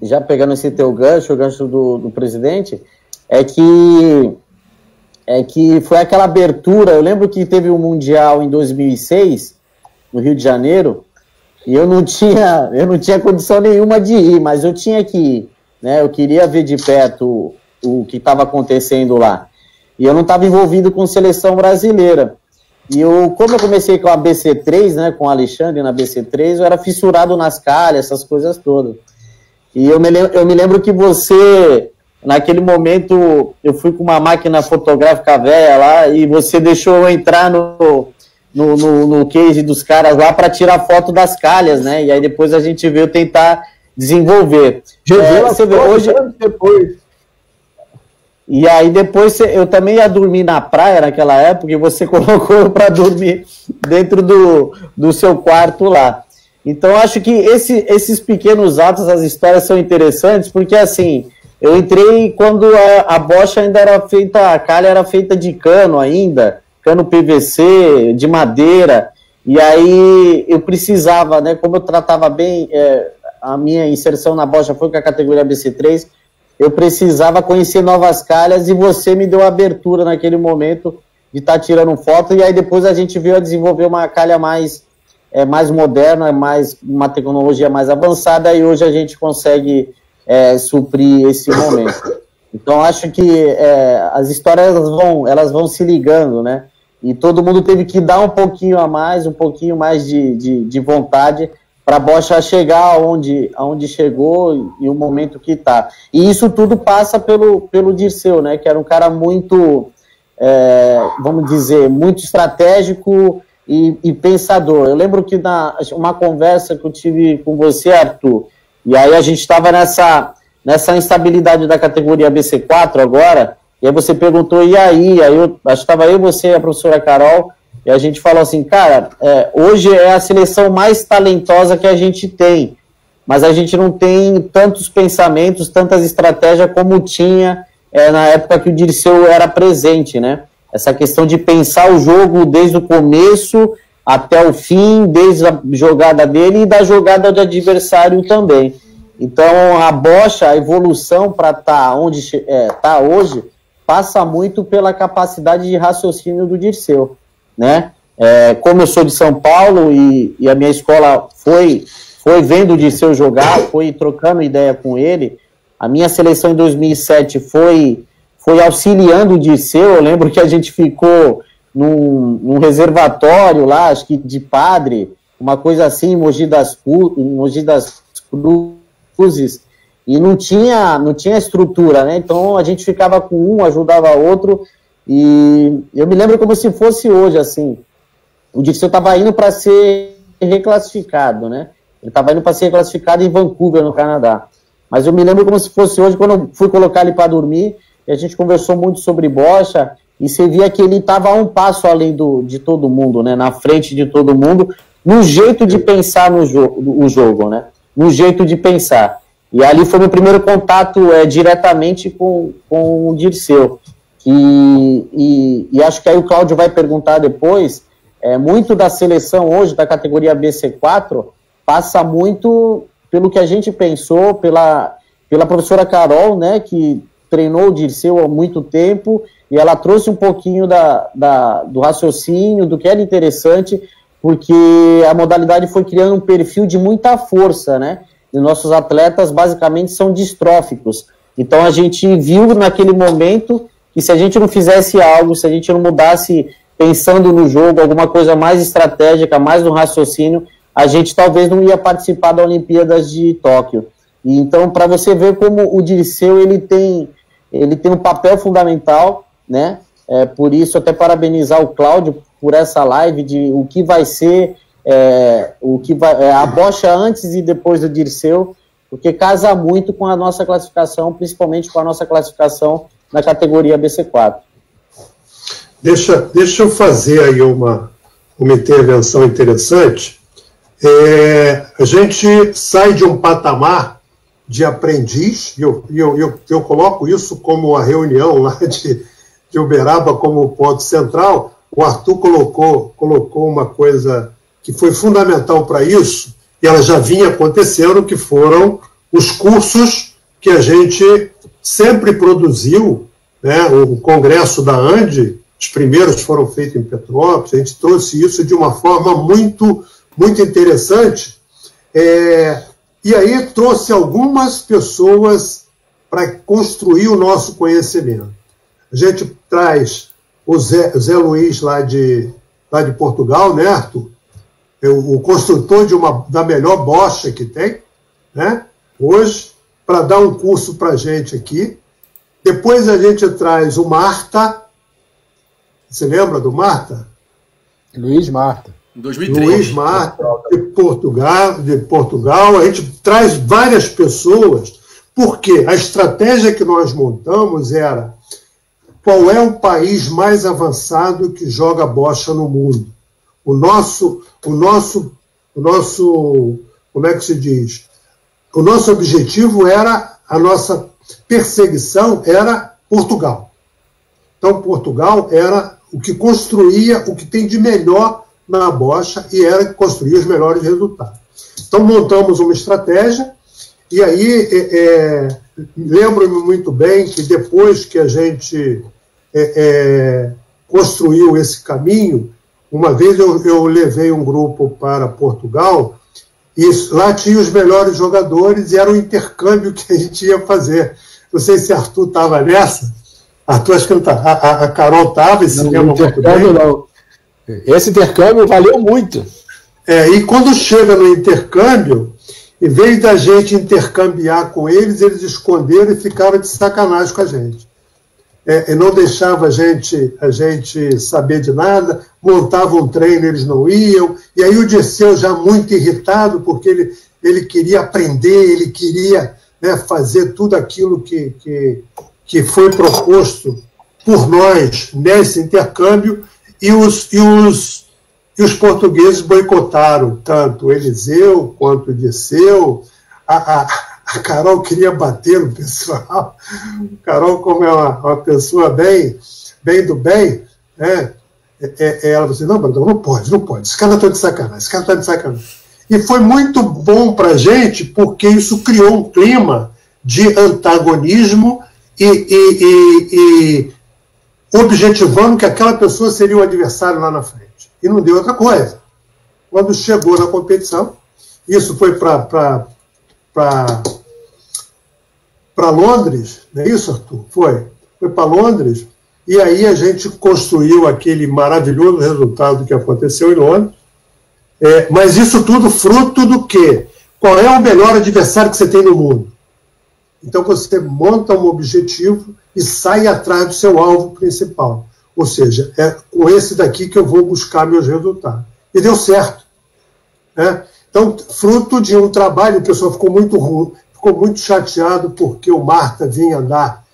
já pegando esse teu gancho, o gancho do presidente, é que foi aquela abertura. Eu lembro que teve um Mundial em 2006, no Rio de Janeiro, e eu não tinha condição nenhuma de ir, mas eu tinha que ir, né? Eu queria ver de perto o que estava acontecendo lá. E eu não estava envolvido com seleção brasileira. E como eu comecei com a BC3, né, com o Alexandre na BC3, eu era fissurado nas calhas, essas coisas todas. E eu me lembro que você, naquele momento, eu fui com uma máquina fotográfica velha lá, e você deixou eu entrar no case dos caras lá para tirar foto das calhas, né? E aí depois a gente veio tentar desenvolver. Você vê, hoje... depois. E aí depois eu também ia dormir na praia naquela época, e você colocou para dormir dentro do seu quarto lá. Então acho que esses pequenos atos, as histórias são interessantes, porque assim, eu entrei quando a bocha ainda era feita, a calha era feita de cano ainda, cano PVC, de madeira, e aí eu precisava, né, como eu tratava bem, a minha inserção na bocha foi com a categoria BC3, eu precisava conhecer novas calhas e você me deu a abertura naquele momento de estar tirando foto, e aí depois a gente veio a desenvolver uma calha mais moderna, uma tecnologia mais avançada, e hoje a gente consegue suprir esse momento. Então acho que as histórias elas vão se ligando, né? E todo mundo teve que dar um pouquinho mais de vontade para a Bocha chegar aonde chegou e o momento que está. E isso tudo passa pelo Dirceu, né? Que era um cara muito, vamos dizer, muito estratégico e pensador. Eu lembro que uma conversa que eu tive com você, Arthur, e aí a gente estava nessa instabilidade da categoria BC4 agora, e aí você perguntou, e aí? Aí eu acho que estava eu, você e a professora Carol, e a gente falou assim, cara, hoje é a seleção mais talentosa que a gente tem, mas a gente não tem tantos pensamentos, tantas estratégias como tinha na época que o Dirceu era presente, né? Essa questão de pensar o jogo desde o começo até o fim, desde a jogada dele e da jogada do adversário também. Então, a Bocha, a evolução para estar onde está hoje, passa muito pela capacidade de raciocínio do Dirceu, né? Como eu sou de São Paulo e a minha escola foi vendo o Dirceu jogar, foi trocando ideia com ele, a minha seleção em 2007 foi auxiliando o Dirceu. Eu lembro que a gente ficou num reservatório lá, acho que de padre, uma coisa assim, em Mogi das Cruzes, e não tinha estrutura, né? Então a gente ficava com um, ajudava outro, e eu me lembro como se fosse hoje, assim, o Dirceu estava indo para ser reclassificado, né? Ele estava indo para ser reclassificado em Vancouver, no Canadá. Mas eu me lembro como se fosse hoje, quando eu fui colocar ele para dormir, e a gente conversou muito sobre Bocha, e você via que ele estava um passo além de todo mundo, né? Na frente de todo mundo, no jeito de pensar o jogo, né? No jeito de pensar. E ali foi meu primeiro contato diretamente com o Dirceu. E acho que aí o Cláudio vai perguntar depois, muito da seleção hoje, da categoria BC4, passa muito pelo que a gente pensou, pela professora Carol, né, que treinou o Dirceu há muito tempo, e ela trouxe um pouquinho do raciocínio, do que era interessante, porque a modalidade foi criando um perfil de muita força, né? E nossos atletas basicamente são distróficos. Então a gente viu naquele momento que se a gente não fizesse algo, se a gente não mudasse pensando no jogo, alguma coisa mais estratégica, mais no raciocínio, a gente talvez não ia participar da Olimpíadas de Tóquio. E então, para você ver como o Dirceu ele tem um papel fundamental, né? Por isso, até parabenizar o Cláudio por essa live de o que vai ser a Bocha antes e depois do Dirceu, porque casa muito com a nossa classificação, principalmente com a nossa classificação na categoria BC4. Deixa eu fazer aí uma intervenção interessante. A gente sai de um patamar de aprendiz, e eu coloco isso como a reunião lá de Uberaba como ponto central. O Arthur colocou uma coisa que foi fundamental para isso, e ela já vinha acontecendo, que foram os cursos que a gente sempre produziu, né? O congresso da ANDE, os primeiros foram feitos em Petrópolis, a gente trouxe isso de uma forma muito, muito interessante, e aí trouxe algumas pessoas para construir o nosso conhecimento. A gente traz o Zé Luiz lá de Portugal, né, Arthur? O construtor da melhor bocha que tem, né, hoje, para dar um curso para a gente aqui. Depois a gente traz o Marta. Você lembra do Marta? Luiz Marta. 2003. Luiz Marta, de Portugal. A gente traz várias pessoas, porque a estratégia que nós montamos era: qual é o país mais avançado que joga bocha no mundo? O nosso, como é que se diz? O nosso objetivo era, a nossa perseguição era Portugal. Então, Portugal era o que construía o que tem de melhor na bocha e era que construía os melhores resultados. Então, montamos uma estratégia e aí lembro-me muito bem que depois que a gente construiu esse caminho, uma vez eu levei um grupo para Portugal e lá tinha os melhores jogadores e era um intercâmbio que a gente ia fazer. Não sei se Arthur estava nessa. Arthur, acho que não tá. A Carol estava, esse lembra muito bem. Não. Esse intercâmbio valeu muito. E quando chega no intercâmbio, em vez da gente intercambiar com eles esconderam e ficaram de sacanagem com a gente. E não deixava a gente saber de nada, montavam um treino, eles não iam, e aí o Dirceu já muito irritado, porque ele queria aprender, ele queria, né, fazer tudo aquilo que foi proposto por nós nesse intercâmbio, e os portugueses boicotaram tanto o Eliseu quanto o Dirceu. A Carol queria bater no pessoal. Carol, como é uma pessoa bem do bem, né? Ela falou assim, não pode. Esse cara está de sacanagem, E foi muito bom para a gente, porque isso criou um clima de antagonismo e objetivando que aquela pessoa seria o adversário lá na frente. E não deu outra coisa. Quando chegou na competição, isso foi para Londres, não é isso, Arthur? Foi para Londres, e aí a gente construiu aquele maravilhoso resultado que aconteceu em Londres, mas isso tudo fruto do quê? Qual é o melhor adversário que você tem no mundo? Então você monta um objetivo e sai atrás do seu alvo principal. Ou seja, é com esse daqui que eu vou buscar meus resultados. E deu certo. Né? Então, fruto de um trabalho, o pessoal ficou muito chateado porque o Marta vinha dar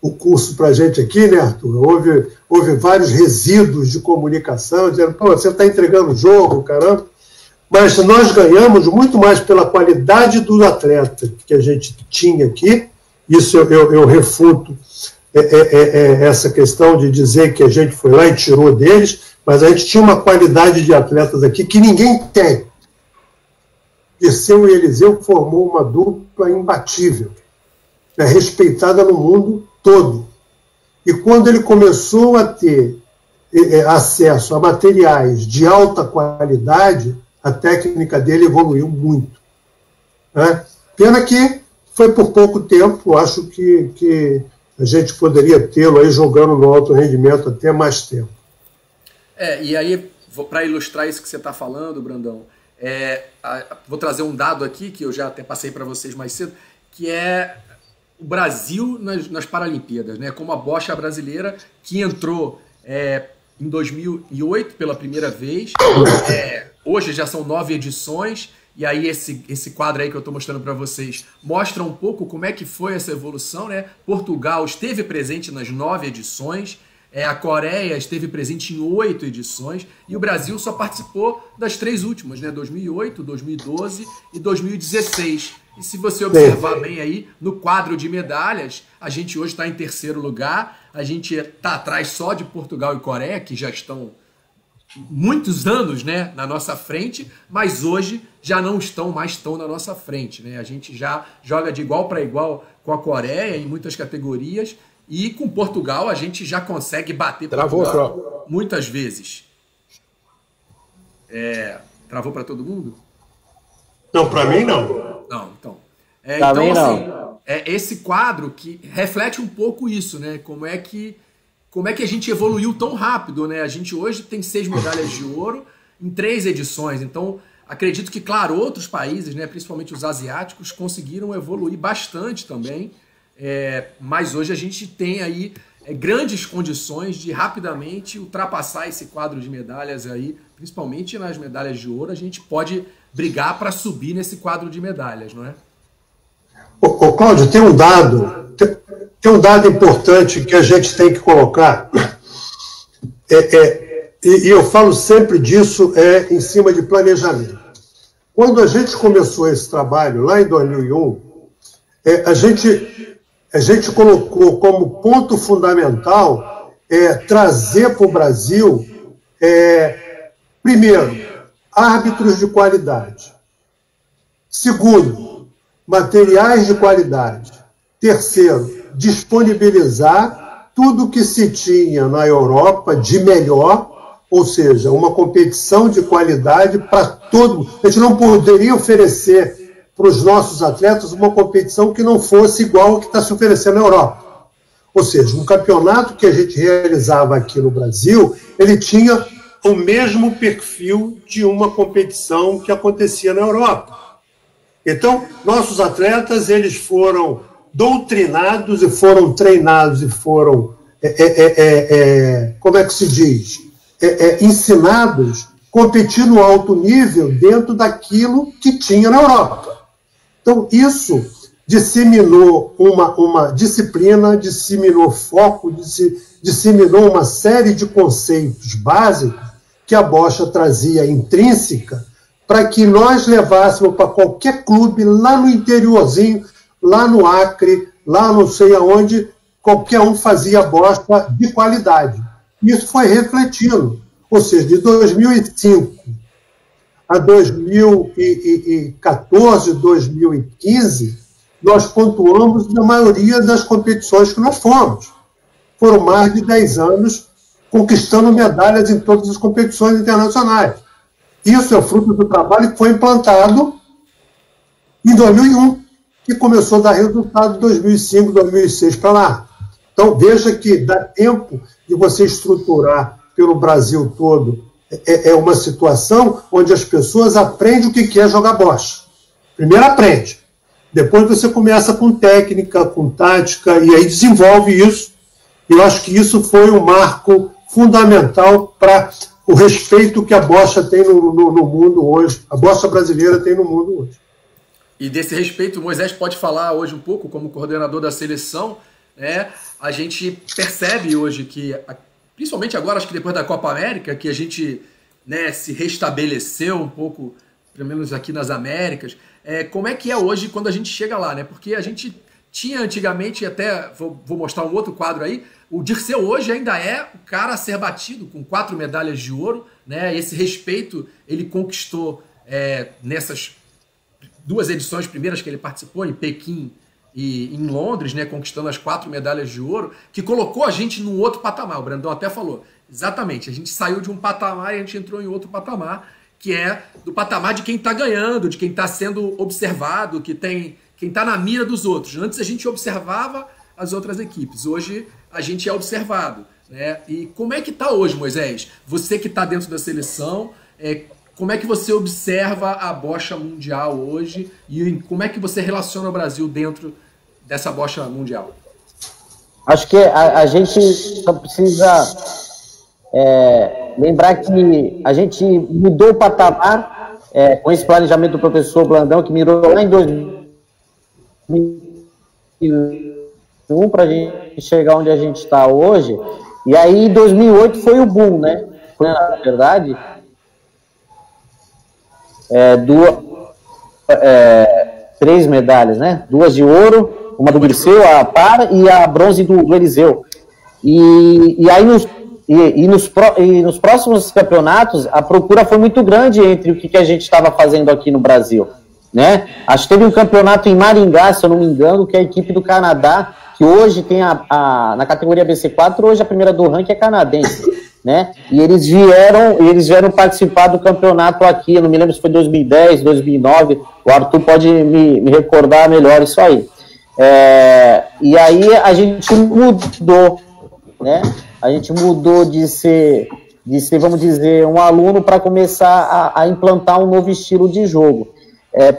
o curso para a gente aqui, né, Arthur? Houve vários resíduos de comunicação, dizendo, pô, você está entregando o jogo, caramba. Mas nós ganhamos muito mais pela qualidade do atleta que a gente tinha aqui. Isso eu refuto essa questão de dizer que a gente foi lá e tirou deles, mas a gente tinha uma qualidade de atletas aqui que ninguém tem. Dirceu e Eliseu formou uma dupla imbatível, respeitada no mundo todo. E quando ele começou a ter acesso a materiais de alta qualidade, a técnica dele evoluiu muito. Né? Pena que foi por pouco tempo, acho que a gente poderia tê-lo aí jogando no alto rendimento até mais tempo. E aí, para ilustrar isso que você está falando, Brandão, vou trazer um dado aqui, que eu já até passei para vocês mais cedo, que é o Brasil nas Paralimpíadas, né? Como a bocha brasileira, que entrou em 2008 pela primeira vez, hoje já são 9 edições, e aí esse quadro aí que eu estou mostrando para vocês mostra um pouco como é que foi essa evolução, né? Portugal esteve presente nas 9 edições, a Coreia esteve presente em 8 edições, e o Brasil só participou das 3 últimas, né? 2008, 2012 e 2016. E se você observar bem aí, no quadro de medalhas, a gente hoje está em 3º lugar, a gente está atrás só de Portugal e Coreia, que já estão muitos anos, né, na nossa frente, mas hoje já não estão mais tão na nossa frente, né? A gente já joga de igual para igual com a Coreia em muitas categorias, e com Portugal a gente já consegue bater Portugal muitas vezes. Travou para todo mundo? Não, para mim não. Não, então. Também então, assim, não. Esse quadro que reflete um pouco isso, né? Como é que a gente evoluiu tão rápido, né? A gente hoje tem 6 medalhas de ouro em 3 edições. Então, acredito que, claro, outros países, né, principalmente os asiáticos, conseguiram evoluir bastante também. Mas hoje a gente tem aí grandes condições de rapidamente ultrapassar esse quadro de medalhas aí, principalmente nas medalhas de ouro. A gente pode brigar para subir nesse quadro de medalhas, não é? Ô, Cláudio, tem um dado importante que a gente tem que colocar, e eu falo sempre disso em cima de planejamento. Quando a gente começou esse trabalho, lá em 2001, a gente colocou como ponto fundamental trazer para o Brasil, primeiro, árbitros de qualidade. Segundo, materiais de qualidade. Terceiro, disponibilizar tudo que se tinha na Europa de melhor, ou seja, uma competição de qualidade para todo. A gente não poderia oferecer para os nossos atletas uma competição que não fosse igual ao que está se oferecendo na Europa. Ou seja, um campeonato que a gente realizava aqui no Brasil, ele tinha o mesmo perfil de uma competição que acontecia na Europa. Então, nossos atletas, eles foram doutrinados e foram treinados e foram, como é que se diz? Ensinados a competir no alto nível dentro daquilo que tinha na Europa. Então, isso disseminou uma disciplina, disseminou foco, disseminou uma série de conceitos básicos que a Bocha trazia intrínseca para que nós levássemos para qualquer clube lá no interiorzinho, lá no Acre, lá não sei aonde, qualquer um fazia bocha de qualidade. Isso foi refletindo. Ou seja, de 2005 a 2014, 2015, nós pontuamos na maioria das competições que nós fomos. Foram mais de 10 anos conquistando medalhas em todas as competições internacionais. Isso é fruto do trabalho que foi implantado em 2001, que começou a dar resultado de 2005, 2006 para lá. Então, veja que dá tempo de você estruturar pelo Brasil todo. É uma situação onde as pessoas aprendem o que é jogar bocha. Primeiro aprende. Depois você começa com técnica, com tática, e aí desenvolve isso. Eu acho que isso foi um marco fundamental para o respeito que a bocha tem no mundo hoje, a bocha brasileira tem no mundo hoje. E desse respeito, o Moisés pode falar hoje um pouco, como coordenador da seleção, né? A gente percebe hoje que, principalmente agora, acho que depois da Copa América, que a gente, né, se restabeleceu um pouco, pelo menos aqui nas Américas, como é que é hoje quando a gente chega lá, né? Porque a gente tinha antigamente, até vou mostrar um outro quadro aí, o Dirceu hoje ainda é o cara a ser batido com 4 medalhas de ouro, né? Esse respeito ele conquistou nessas 2 edições primeiras que ele participou, em Pequim e em Londres, né? Conquistando as 4 medalhas de ouro, que colocou a gente num outro patamar. O Brandão até falou, exatamente, a gente saiu de um patamar e a gente entrou em outro patamar, que é do patamar de quem está ganhando, de quem está sendo observado, quem está na mira dos outros. Antes a gente observava as outras equipes, hoje a gente é observado, né? E como é que está hoje, Moisés? Você que está dentro da seleção, como é que você observa a bocha mundial hoje e como é que você relaciona o Brasil dentro dessa bocha mundial? Acho que a gente só precisa lembrar que a gente mudou o patamar com esse planejamento do professor Blandão, que mirou lá em 2001 para a gente chegar onde a gente está hoje. E aí, em 2008 foi o boom, né? Foi, na verdade, 3 medalhas, né? 2 de ouro, uma do Dirceu, a Para, e a bronze do Eliseu. E aí, nos próximos campeonatos, a procura foi muito grande entre o que a gente estava fazendo aqui no Brasil, né? Acho que teve um campeonato em Maringá, se eu não me engano, que é a equipe do Canadá, que hoje tem na categoria BC4, hoje a primeira do ranking é canadense, né? E eles vieram participar do campeonato aqui, eu não me lembro se foi 2010, 2009, o Arthur pode me recordar melhor isso aí. E aí a gente mudou, né? A gente mudou de ser, vamos dizer, um aluno para começar a implantar um novo estilo de jogo.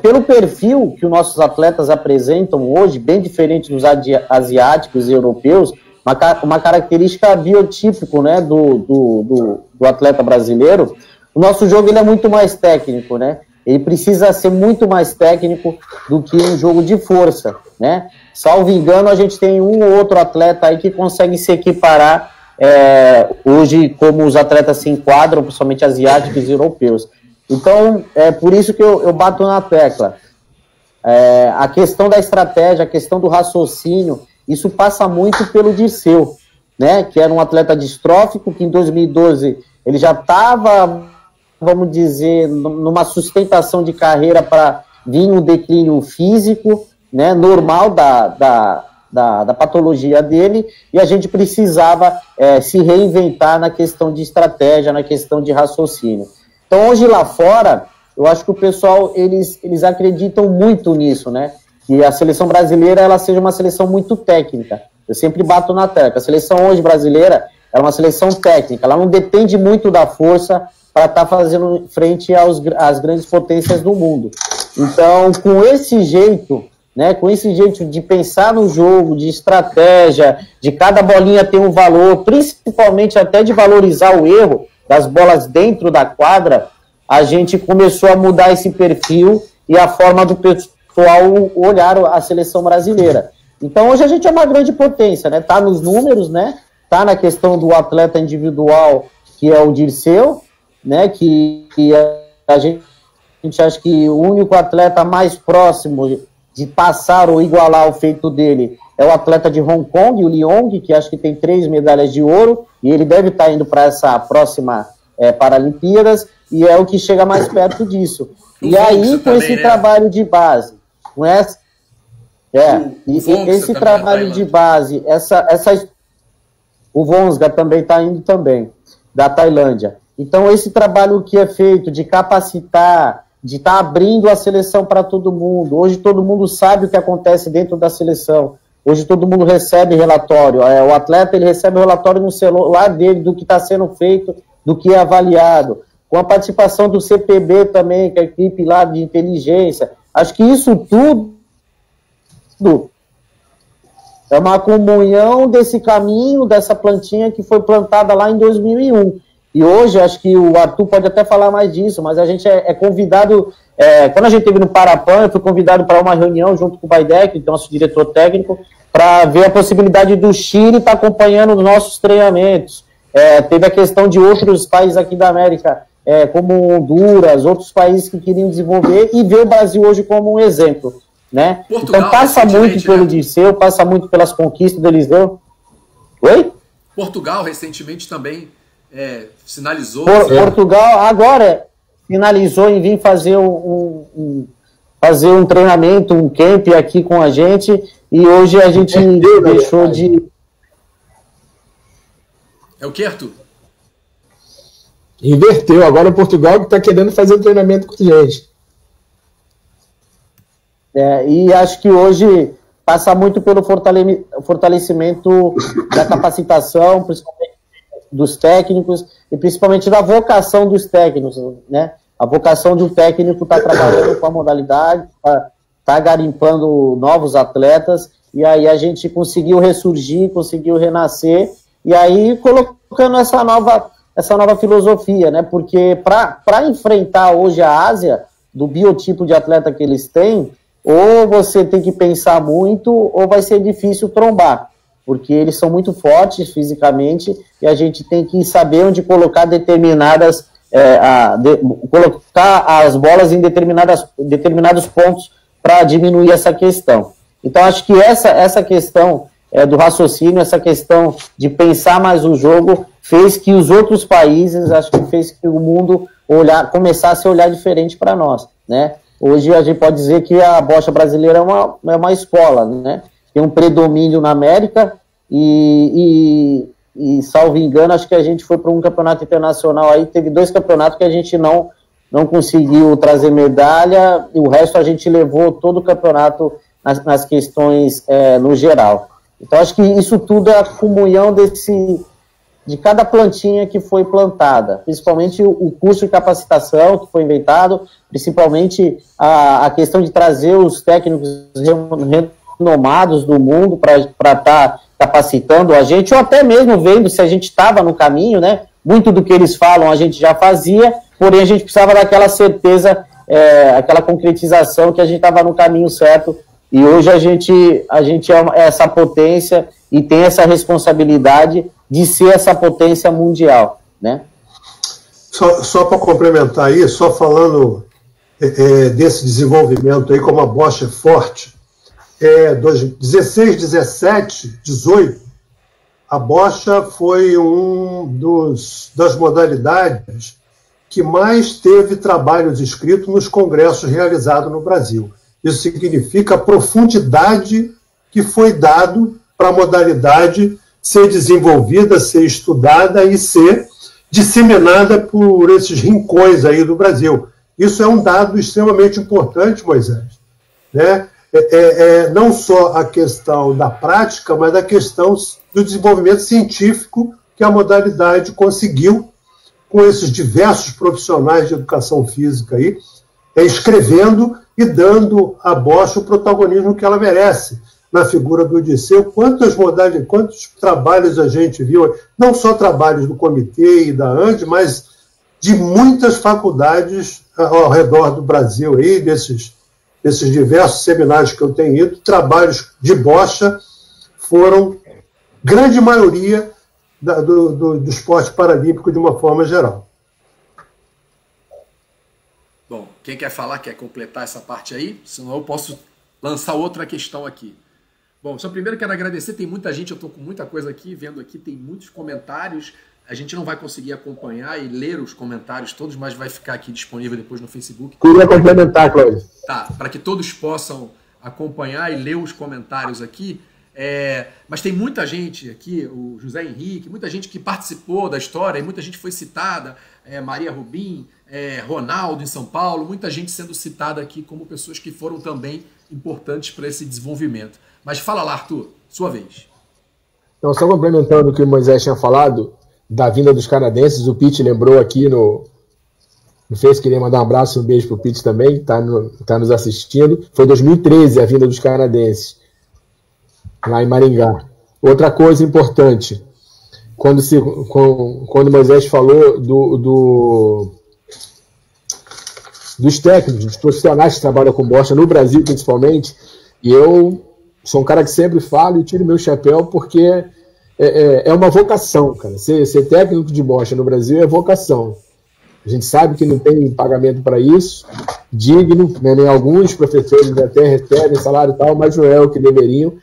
Pelo perfil que os nossos atletas apresentam hoje, bem diferente dos asiáticos e europeus, uma característica biotípica, né, do atleta brasileiro, o nosso jogo ele é muito mais técnico, né? Ele precisa ser muito mais técnico do que um jogo de força, né? Salvo engano, a gente tem um ou outro atleta aí que consegue se equiparar hoje como os atletas se enquadram, principalmente asiáticos e europeus. Então, é por isso que eu bato na tecla. A questão da estratégia, a questão do raciocínio, isso passa muito pelo Dirceu, né? Que era um atleta distrófico, que em 2012 ele já estava, vamos dizer, numa sustentação de carreira para vir um declínio físico, né? Normal da patologia dele, e a gente precisava se reinventar na questão de estratégia, na questão de raciocínio. Então, hoje lá fora, eu acho que o pessoal, eles acreditam muito nisso, né? Que a seleção brasileira, ela seja uma seleção muito técnica. Eu sempre bato na tecla. A seleção hoje brasileira é uma seleção técnica, ela não depende muito da força para estar fazendo frente às grandes potências do mundo. Então, com esse jeito, né, com esse jeito de pensar no jogo, de estratégia, de cada bolinha ter um valor, principalmente até de valorizar o erro das bolas dentro da quadra, a gente começou a mudar esse perfil e a forma do pessoal olhar a seleção brasileira. Então, hoje a gente é uma grande potência, né? Tá nos números, né? Tá na questão do atleta individual, que é o Dirceu, né? Que a gente acha que o único atleta mais próximo de passar ou igualar o feito dele é o atleta de Hong Kong, o Leong, que acho que tem 3 medalhas de ouro, e ele deve estar indo para essa próxima Paralimpíadas, e é o que chega mais perto disso. E aí, com esse trabalho de base, com essa... esse trabalho de base, o Vonsga também está indo também, da Tailândia. Então, esse trabalho que é feito de capacitar, de estar abrindo a seleção para todo mundo. Hoje todo mundo sabe o que acontece dentro da seleção. Hoje todo mundo recebe relatório. O atleta, ele recebe o relatório no celular dele do que está sendo feito, do que é avaliado. Com a participação do CPB também, que é a equipe lá de inteligência. Acho que isso tudo é uma comunhão desse caminho, dessa plantinha que foi plantada lá em 2001. E hoje, acho que o Arthur pode até falar mais disso, mas a gente é convidado, quando a gente esteve no Parapan, eu fui convidado para uma reunião junto com o Baidec, nosso diretor técnico, para ver a possibilidade do Chile estar acompanhando os nossos treinamentos. Teve a questão de outros países aqui da América, como Honduras, outros países que queriam desenvolver, e ver o Brasil hoje como um exemplo. Né? Portugal, então passa muito pelo Dirceu, passa muito pelas conquistas do Eliseu. Oi? Portugal recentemente também sinalizou. Portugal agora finalizou em vir fazer fazer um treinamento, um camp aqui com a gente, e hoje a gente deixou de... É o que, Arthur? Inverteu, agora o Portugal que está querendo fazer um treinamento com a gente. E acho que hoje passa muito pelo fortalecimento da capacitação, principalmente dos técnicos, e principalmente da vocação dos técnicos, né? A vocação de um técnico está trabalhando com a modalidade, está garimpando novos atletas, e aí a gente conseguiu ressurgir, conseguiu renascer, e aí colocando essa nova filosofia, né? Porque para enfrentar hoje a Ásia, do biotipo de atleta que eles têm, ou você tem que pensar muito, ou vai ser difícil trombar, porque eles são muito fortes fisicamente, e a gente tem que saber onde colocar colocar as bolas em determinados pontos para diminuir essa questão. Então, acho que essa questão do raciocínio, essa questão de pensar mais o jogo, fez que os outros países, acho que fez que o mundo começasse a olhar diferente para nós, né? Hoje a gente pode dizer que a bocha brasileira é uma escola, né? Tem um predomínio na América e salvo engano, acho que a gente foi para um campeonato internacional aí, teve 2 campeonatos que a gente não conseguiu trazer medalha, e o resto a gente levou todo o campeonato nas questões no geral. Então acho que isso tudo é a comunhão de cada plantinha que foi plantada, principalmente o curso de capacitação que foi inventado, principalmente a questão de trazer os técnicos renomados do mundo para estar capacitando a gente, ou até mesmo vendo se a gente estava no caminho, né? Muito do que eles falam a gente já fazia, porém a gente precisava daquela certeza, aquela concretização que a gente estava no caminho certo, e hoje a gente é essa potência e tem essa responsabilidade de ser essa potência mundial, né? Só para complementar aí, só falando desse desenvolvimento aí, como a bocha é forte, 16, 17, 18, a bocha foi das modalidades que mais teve trabalhos escritos nos congressos realizados no Brasil. Isso significa a profundidade que foi dado para a modalidade ser desenvolvida, ser estudada e ser disseminada por esses rincões aí do Brasil. Isso é um dado extremamente importante, Moisés, né? Não só a questão da prática, mas a questão do desenvolvimento científico que a modalidade conseguiu com esses diversos profissionais de educação física aí, escrevendo e dando à bocha o protagonismo que ela merece na figura do Dirceu. Quantas modalidades, quantos trabalhos a gente viu, não só trabalhos do comitê e da ANDE, mas de muitas faculdades ao redor do Brasil, aí, desses diversos seminários que eu tenho ido, trabalhos de bocha foram, grande maioria, do esporte paralímpico de uma forma geral. Bom, quem quer falar, quer completar essa parte aí? Senão eu posso lançar outra questão aqui. Bom, só primeiro quero agradecer, tem muita gente, eu estou com muita coisa aqui, vendo aqui, tem muitos comentários, a gente não vai conseguir acompanhar e ler os comentários todos, mas vai ficar aqui disponível depois no Facebook. Queria complementar, Cláudio. Tá, para que todos possam acompanhar e ler os comentários aqui. Mas tem muita gente aqui, o José Henrique, muita gente que participou da história, e muita gente foi citada, Maria Rubim, Ronaldo em São Paulo, muita gente sendo citada aqui como pessoas que foram também importantes para esse desenvolvimento. Mas fala lá, Arthur, sua vez. Então, só complementando o que o Moisés tinha falado, da vinda dos canadenses, o Pete lembrou aqui no Face, queria mandar um abraço e um beijo para o Pete também, que tá nos assistindo. Foi 2013 a vinda dos canadenses, lá em Maringá. Outra coisa importante, quando Moisés falou dos técnicos, dos profissionais que trabalham com bocha, no Brasil principalmente, e eu sou um cara que sempre falo e tiro meu chapéu porque é uma vocação, cara. Ser técnico de bocha no Brasil é vocação. A gente sabe que não tem pagamento para isso, digno, né? Nem alguns professores até recebem salário e tal, mas não é o que deveriam.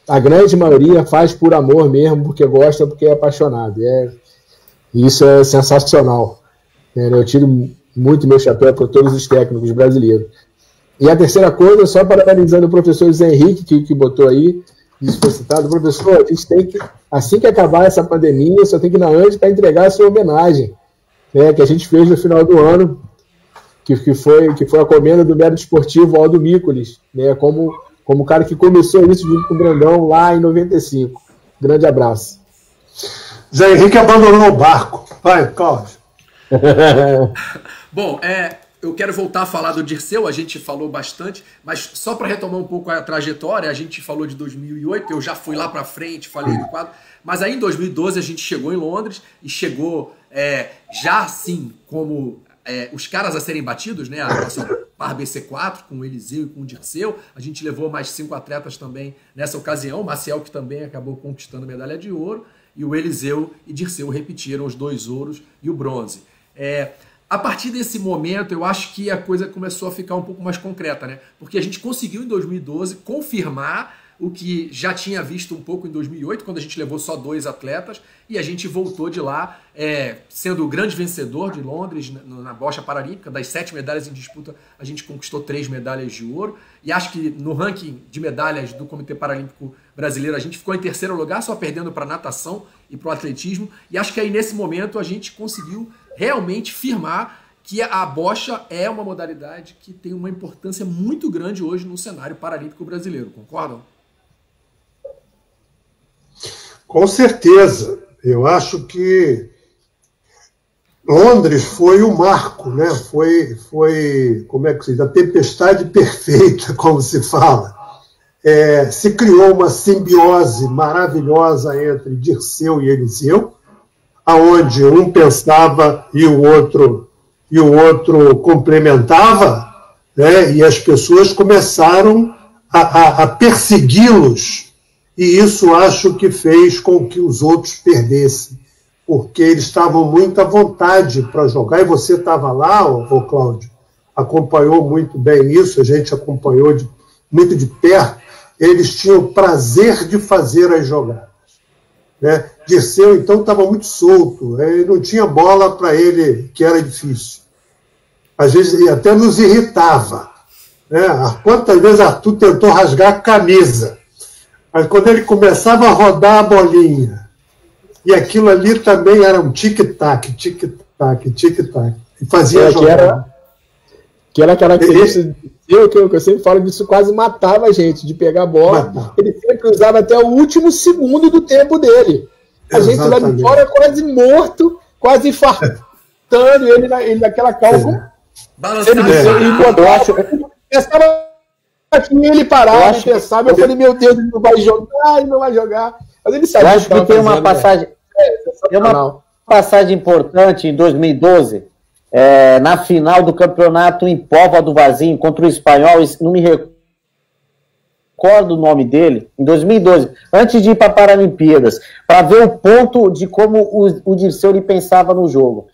A grande maioria faz por amor mesmo, porque gosta, porque é apaixonado. E isso é sensacional. Eu tiro muito meu chapéu para todos os técnicos brasileiros. E a terceira coisa, só parabenizando o professor José Henrique, que botou aí, isso foi citado, professor, a gente tem que, assim que acabar essa pandemia, só tem que ir na ANDE para entregar a sua homenagem, né, que a gente fez no final do ano, que foi a comenda do mérito esportivo Aldo Mícolis, né, como o cara que começou isso junto com o Grandão lá em 95. Grande abraço. Zé Henrique abandonou o barco. Vai, Cláudio. Bom, eu quero voltar a falar do Dirceu, a gente falou bastante, mas só para retomar um pouco a trajetória, a gente falou de 2008, eu já fui lá para frente, falei do quadro, mas aí em 2012 a gente chegou em Londres e chegou já assim como os caras a serem batidos, né? A nossa par BC4 com o Eliseu e com o Dirceu, a gente levou mais 5 atletas também nessa ocasião, o Maciel que também acabou conquistando medalha de ouro, e o Eliseu e Dirceu repetiram os 2 ouros e o bronze. A partir desse momento, eu acho que a coisa começou a ficar um pouco mais concreta, né? Porque a gente conseguiu, em 2012, confirmar o que já tinha visto um pouco em 2008, quando a gente levou só 2 atletas, e a gente voltou de lá, sendo o grande vencedor de Londres, na bocha paralímpica. Das 7 medalhas em disputa, a gente conquistou 3 medalhas de ouro, e acho que no ranking de medalhas do Comitê Paralímpico Brasileiro, a gente ficou em 3º lugar, só perdendo para a natação e para o atletismo, e acho que aí nesse momento a gente conseguiu realmente firmar que a bocha é uma modalidade que tem uma importância muito grande hoje no cenário paralímpico brasileiro, concordam? Com certeza. Eu acho que Londres foi o marco, né? Foi como é que se diz? A tempestade perfeita, como se fala. Se criou uma simbiose maravilhosa entre Dirceu e Eliseu, aonde um pensava e o outro complementava, né? E as pessoas começaram a persegui-los, e isso acho que fez com que os outros perdessem, porque eles estavam muito à vontade para jogar, e você estava lá, Cláudio, acompanhou muito bem isso, a gente acompanhou muito de perto, eles tinham prazer de fazer as jogadas. Né? Dirceu, então, estava muito solto, ele não tinha bola para ele, que era difícil. Às vezes até nos irritava. Né? Quantas vezes Arthur tentou rasgar a camisa Mas quando ele começava a rodar a bolinha, e aquilo ali também era um tic-tac, tic-tac, tic-tac, e fazia jogar. Que era aquela característica que eu sempre falo disso, quase matava a gente de pegar a bola. Ele sempre usava até o último segundo do tempo dele. A gente lá de fora quase morto, quase infartando, ele naquela calma. Ele parava e pensava, eu falei, meu Deus, ele não vai jogar, ele não vai jogar. Mas ele sabia. Eu acho que tem uma passagem, tem uma passagem importante em 2012, na final do campeonato em Póvoa do Varzim, contra o Espanhol, não me recordo o nome dele, em 2012, antes de ir para Paralimpíadas, para ver o ponto de como o Dirceu ele pensava no jogo.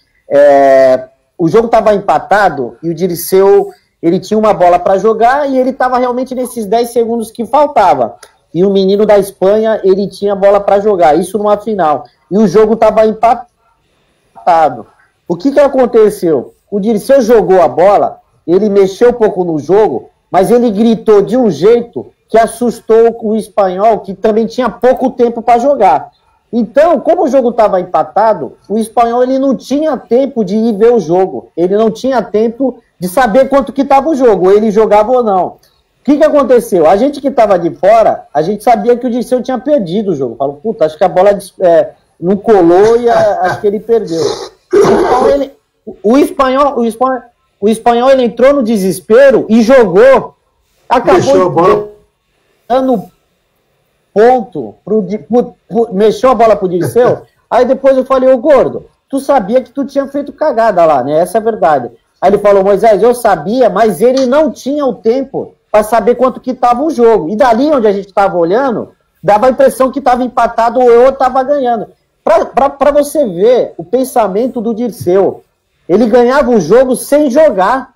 O jogo estava empatado e o Dirceu ele tinha uma bola para jogar e ele estava realmente nesses 10 segundos que faltava. E o menino da Espanha, ele tinha bola para jogar, isso numa final. E o jogo estava empatado. O que aconteceu? O Dirceu jogou a bola, ele mexeu um pouco no jogo, mas ele gritou de um jeito que assustou o Espanhol, que também tinha pouco tempo para jogar. Então, como o jogo estava empatado, o Espanhol ele não tinha tempo de ir ver o jogo. Ele não tinha tempo de saber quanto que estava o jogo, ele jogava ou não. O que aconteceu? A gente que estava de fora, a gente sabia que o Dirceu tinha perdido o jogo. Falou, puta, acho que a bola não colou e acho que ele perdeu. Então, o espanhol ele entrou no desespero e jogou. Acabou dando ponto, mexeu a bola pro Dirceu. Aí depois eu falei, ô Gordo, tu sabia que tu tinha feito cagada lá, né? Essa é a verdade. Aí ele falou, Moisés, eu sabia, mas ele não tinha o tempo para saber quanto que estava o jogo. E dali onde a gente estava olhando, dava a impressão que estava empatado ou eu estava ganhando. Para você ver o pensamento do Dirceu, ele ganhava o jogo sem jogar.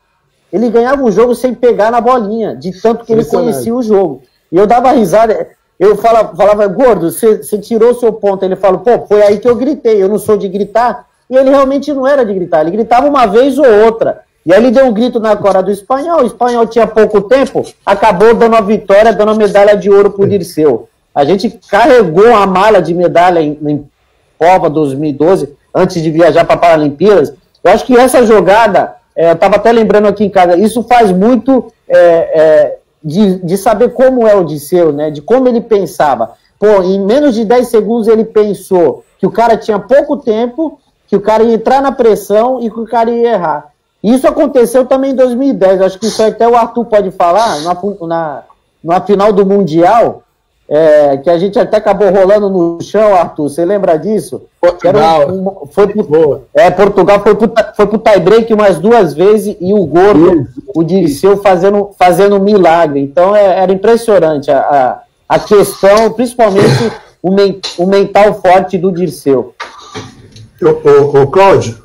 Ele ganhava o jogo sem pegar na bolinha, de tanto que ele conhecia o jogo. E eu dava risada, eu falava, Gordo, você tirou seu ponto. Ele falou, pô, foi aí que eu gritei, eu não sou de gritar. E ele realmente não era de gritar, ele gritava uma vez ou outra. E aí ele deu um grito na cora do Espanhol, o Espanhol tinha pouco tempo, acabou dando a vitória, dando a medalha de ouro pro Dirceu. A gente carregou a mala de medalha em Póvoa 2012, antes de viajar para Paralimpíadas. Eu acho que essa jogada, eu estava até lembrando aqui em casa, isso faz muito de saber como é o Dirceu, né? De como ele pensava. Pô, em menos de 10 segundos ele pensou que o cara tinha pouco tempo, que o cara ia entrar na pressão e que o cara ia errar. Isso aconteceu também em 2010, acho que isso até o Arthur pode falar, na final do Mundial, que a gente até acabou rolando no chão, Arthur, você lembra disso? Portugal. Portugal foi pro tie-break umas 2 vezes e o Gordo, o Dirceu fazendo um milagre. Então era impressionante a questão, principalmente o mental forte do Dirceu. Cláudio,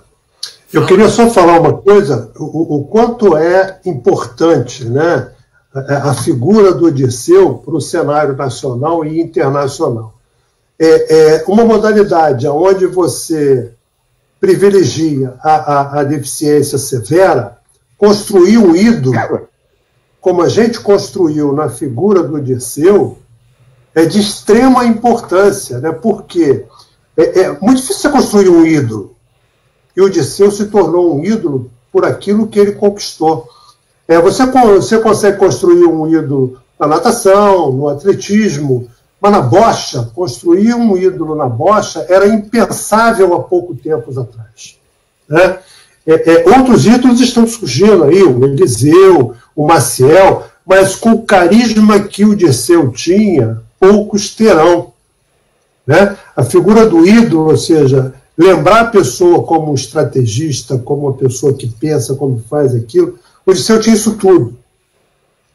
eu queria só falar uma coisa, o quanto é importante, né, a figura do Dirceu para o cenário nacional e internacional. Uma modalidade onde você privilegia a deficiência severa, construir um ídolo, como a gente construiu na figura do Dirceu, é de extrema importância, né, porque é muito difícil você construir um ídolo. E o Dirceu se tornou um ídolo por aquilo que ele conquistou. Você consegue construir um ídolo na natação, no atletismo, mas na bocha, construir um ídolo na bocha era impensável há pouco tempo atrás. Né? Outros ídolos estão surgindo aí, o Eliseu, o Maciel, mas com o carisma que o Dirceu tinha, poucos terão. Né? A figura do ídolo, ou seja, lembrar a pessoa como um estrategista, como uma pessoa que pensa, como faz aquilo, o Dirceu tinha isso tudo.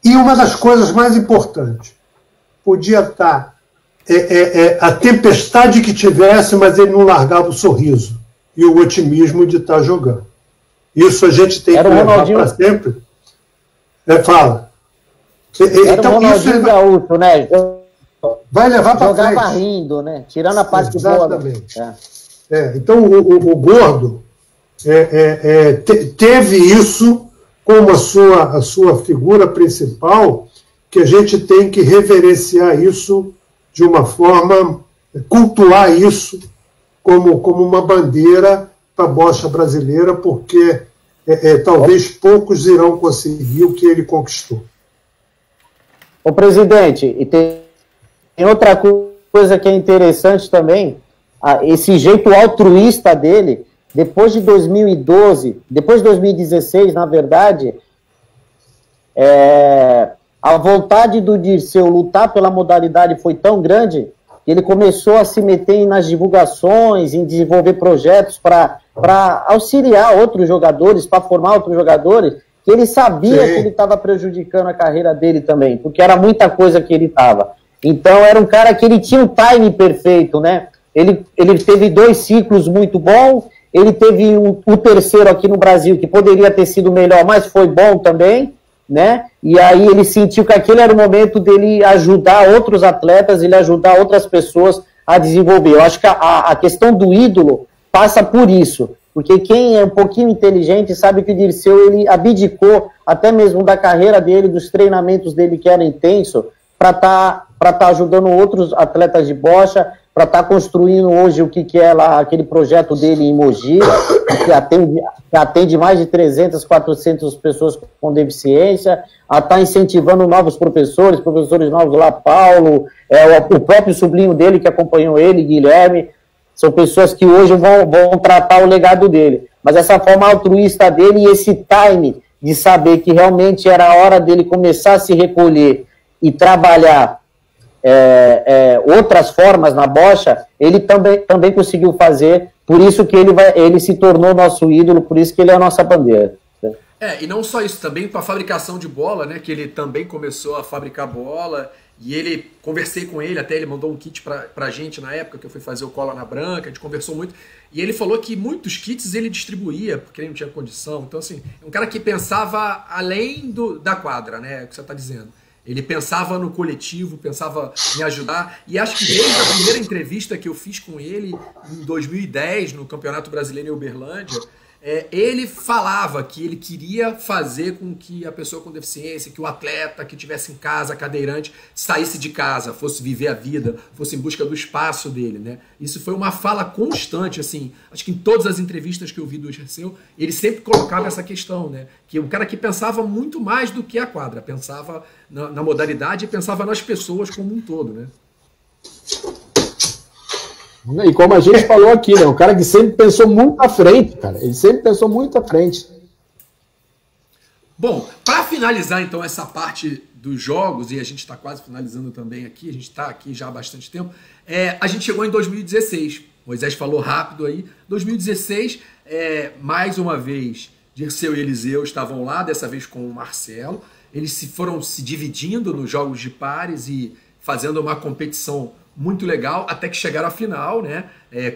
E uma das coisas mais importantes, podia estar a tempestade que tivesse, mas ele não largava o sorriso e o otimismo de estar jogando. Isso a gente tem que levar para sempre. Fala. Então, o Ronaldinho Gaúcho, né? Vai levar para frente. Jogava rindo, né? Tirando a parte boa. Exatamente. Então, o Gordo teve isso como a sua figura principal, que a gente tem que reverenciar isso de uma forma, cultuar isso como uma bandeira para a bocha brasileira, porque talvez poucos irão conseguir o que ele conquistou. Ô, presidente, e tem outra coisa que é interessante também, esse jeito altruísta dele, depois de 2012, depois de 2016, na verdade, a vontade do Dirceu lutar pela modalidade foi tão grande que ele começou a se meter nas divulgações, em desenvolver projetos para auxiliar outros jogadores, para formar outros jogadores, que ele sabia que ele estava prejudicando a carreira dele também, porque era muita coisa que ele estava. Então era um cara que ele tinha um time perfeito, né? Ele teve 2 ciclos muito bons, ele teve o terceiro aqui no Brasil, que poderia ter sido melhor, mas foi bom também, né? E aí ele sentiu que aquele era o momento dele ajudar outros atletas, ele ajudar outras pessoas a desenvolver. Eu acho que a questão do ídolo passa por isso, porque quem é um pouquinho inteligente sabe que o Dirceu, ele abdicou até mesmo da carreira dele, dos treinamentos dele que era intenso, para tá ajudando outros atletas de bocha, para estar construindo hoje o que é lá aquele projeto dele em Mogi, que atende mais de 300, 400 pessoas com deficiência, a estar incentivando novos professores novos lá, Paulo, o próprio sobrinho dele que acompanhou ele, Guilherme, são pessoas que hoje vão tratar o legado dele. Mas essa forma altruísta dele e esse time de saber que realmente era a hora dele começar a se recolher e trabalhar outras formas na bocha, ele também conseguiu fazer, por isso que ele se tornou nosso ídolo, por isso que ele é a nossa bandeira. E não só isso, também para a fabricação de bola, né, que ele também começou a fabricar bola, e ele, conversei com ele, até ele mandou um kit pra gente na época que eu fui fazer o Cola na Branca, a gente conversou muito, e ele falou que muitos kits ele distribuía, porque ele não tinha condição, então assim, um cara que pensava além da quadra, né, o que você está dizendo. Ele pensava no coletivo, pensava em ajudar, e acho que desde a primeira entrevista que eu fiz com ele, em 2010, no Campeonato Brasileiro em Uberlândia, ele falava que ele queria fazer com que a pessoa com deficiência, que o atleta que estivesse em casa, cadeirante, saísse de casa, fosse viver a vida, fosse em busca do espaço dele, né? Isso foi uma fala constante, assim, acho que em todas as entrevistas que eu vi do Dirceu, ele sempre colocava essa questão, né? Que um cara que pensava muito mais do que a quadra, pensava na modalidade e pensava nas pessoas como um todo, né? E como a gente falou aqui, né? Um cara que sempre pensou muito à frente, cara. Ele sempre pensou muito à frente. Bom, para finalizar então essa parte dos jogos, e a gente está quase finalizando também aqui, a gente está aqui já há bastante tempo, a gente chegou em 2016. Moisés falou rápido aí. 2016, mais uma vez, Dirceu e Eliseu estavam lá, dessa vez com o Marcelo. Eles foram se dividindo nos jogos de pares e fazendo uma competição muito legal, até que chegaram à final, né,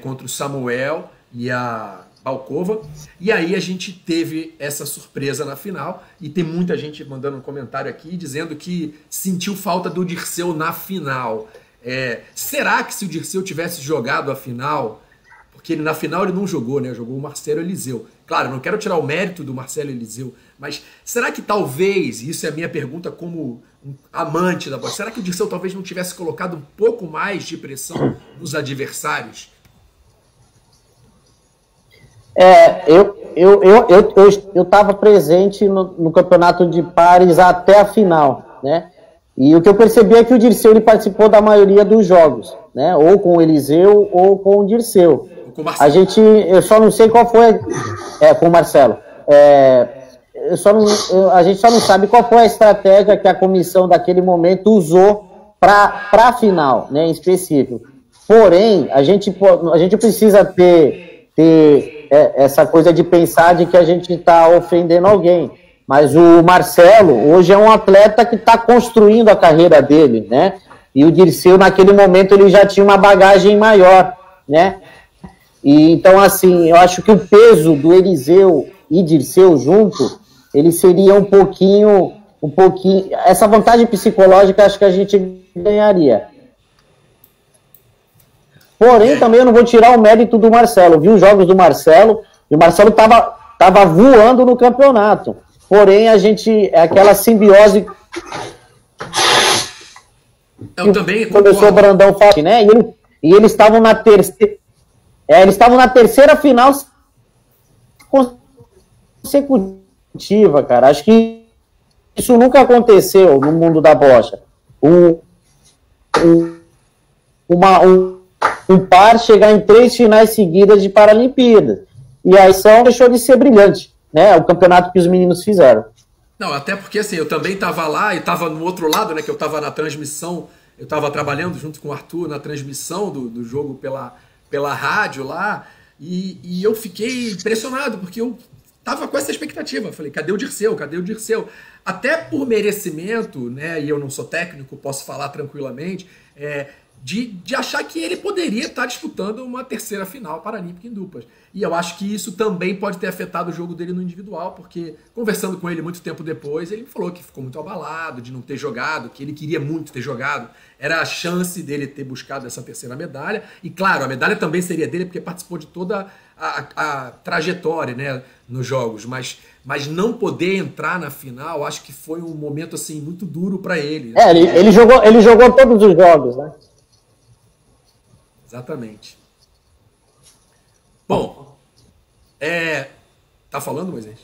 contra o Samuel e a Balcova, e aí a gente teve essa surpresa na final, e tem muita gente mandando um comentário aqui, dizendo que sentiu falta do Dirceu na final. Será que se o Dirceu tivesse jogado a final, porque na final ele não jogou, né, jogou o Marcelo Eliseu, claro, não quero tirar o mérito do Marcelo Eliseu, mas será que talvez, isso é a minha pergunta como um amante da bola, será que o Dirceu talvez não tivesse colocado um pouco mais de pressão nos adversários? Eu estava presente no campeonato de pares até a final, né? E o que eu percebi é que o Dirceu ele participou da maioria dos jogos, né? Ou com o Eliseu ou com o Dirceu. Com o Marcelo. Eu só não sei qual foi. Com o Marcelo. A gente só não sabe qual foi a estratégia que a comissão daquele momento usou para a final, né, em específico. Porém, a gente precisa ter essa coisa de pensar de que a gente está ofendendo alguém. Mas o Marcelo, hoje, é um atleta que está construindo a carreira dele, né? E o Dirceu, naquele momento, ele já tinha uma bagagem maior, né? E, então, assim, eu acho que o peso do Eliseu e Dirceu junto, ele seria um pouquinho, essa vantagem psicológica acho que a gente ganharia. Porém, também eu não vou tirar o mérito do Marcelo. Eu vi os jogos do Marcelo, e o Marcelo tava voando no campeonato. Porém, aquela simbiose... Eu também o professor Brandão fala, né? E eles estavam na terceira. Eles estavam na terceira final consecutiva, cara. Acho que isso nunca aconteceu no mundo da bocha. Um par chegar em 3 finais seguidas de Paralimpíadas. E a ação deixou de ser brilhante, né? O campeonato que os meninos fizeram. Não, até porque assim, eu também estava lá e estava no outro lado, né? Que eu estava na transmissão, eu estava trabalhando junto com o Arthur na transmissão do jogo pela rádio lá, e eu fiquei impressionado, porque eu tava com essa expectativa. Falei, cadê o Dirceu? Cadê o Dirceu? Até por merecimento, né? E eu não sou técnico, posso falar tranquilamente, de achar que ele poderia estar disputando uma terceira final paralímpica em duplas. E eu acho que isso também pode ter afetado o jogo dele no individual, porque conversando com ele muito tempo depois, ele me falou que ficou muito abalado de não ter jogado, que ele queria muito ter jogado. Era a chance dele ter buscado essa terceira medalha. E claro, a medalha também seria dele, porque participou de toda a trajetória, né, nos jogos. Mas não poder entrar na final, acho que foi um momento assim muito duro para ele. Ele jogou todos os jogos, né? Exatamente. Bom, tá falando, Moisés?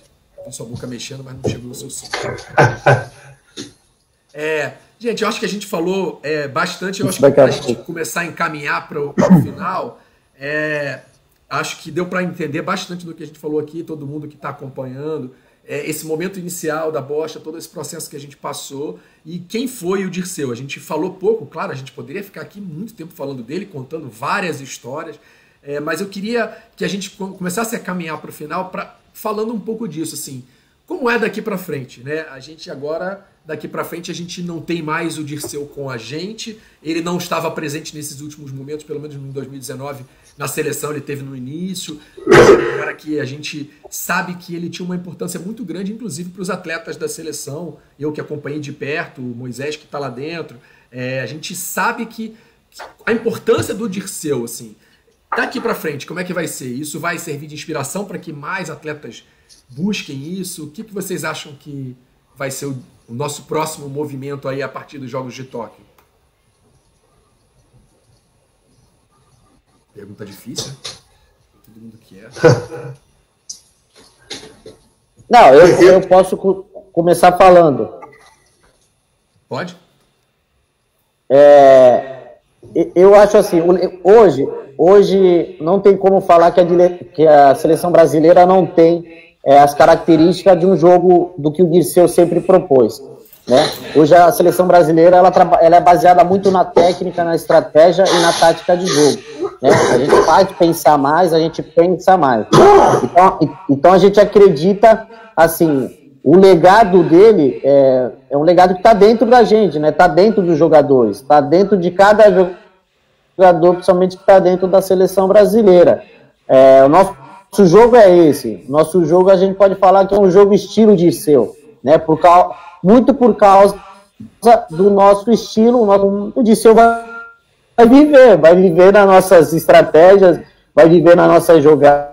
Tem sua boca mexendo, mas não chegou no seu som. Gente, eu acho que a gente falou bastante. Eu acho que para a gente começar a encaminhar para o final, acho que deu para entender bastante do que a gente falou aqui, todo mundo que está acompanhando, esse momento inicial da bocha, todo esse processo que a gente passou, e quem foi o Dirceu. A gente falou pouco, claro, a gente poderia ficar aqui muito tempo falando dele, contando várias histórias, mas eu queria que a gente começasse a caminhar para o final falando um pouco disso, assim, como é daqui para frente, né? A gente agora, daqui para frente, a gente não tem mais o Dirceu com a gente, ele não estava presente nesses últimos momentos, pelo menos em 2019, na seleção ele teve no início, um cara que a gente sabe que ele tinha uma importância muito grande, inclusive para os atletas da seleção, eu que acompanhei de perto, o Moisés que está lá dentro, a gente sabe que a importância do Dirceu, assim, daqui para frente, como é que vai ser? Isso vai servir de inspiração para que mais atletas busquem isso? O que vocês acham que vai ser o nosso próximo movimento aí a partir dos Jogos de Tóquio? Pergunta difícil, né? Todo mundo quer. Não, eu posso começar falando. Pode? Eu acho assim, hoje não tem como falar que a seleção brasileira não tem as características de um jogo do que o Dirceu sempre propôs, né? Hoje a seleção brasileira ela é baseada muito na técnica, na estratégia e na tática de jogo, né? A gente pode pensar mais, a gente pensa mais. Então a gente acredita, assim, o legado dele é um legado que está dentro da gente, né? Está dentro dos jogadores, está dentro de cada jogador, principalmente que está dentro da seleção brasileira. O nosso jogo é esse. Nosso jogo a gente pode falar que é um jogo estilo Dirceu, né? Muito por causa do nosso estilo. O Dirceu vai viver nas nossas estratégias, vai viver nas nossas jogadas,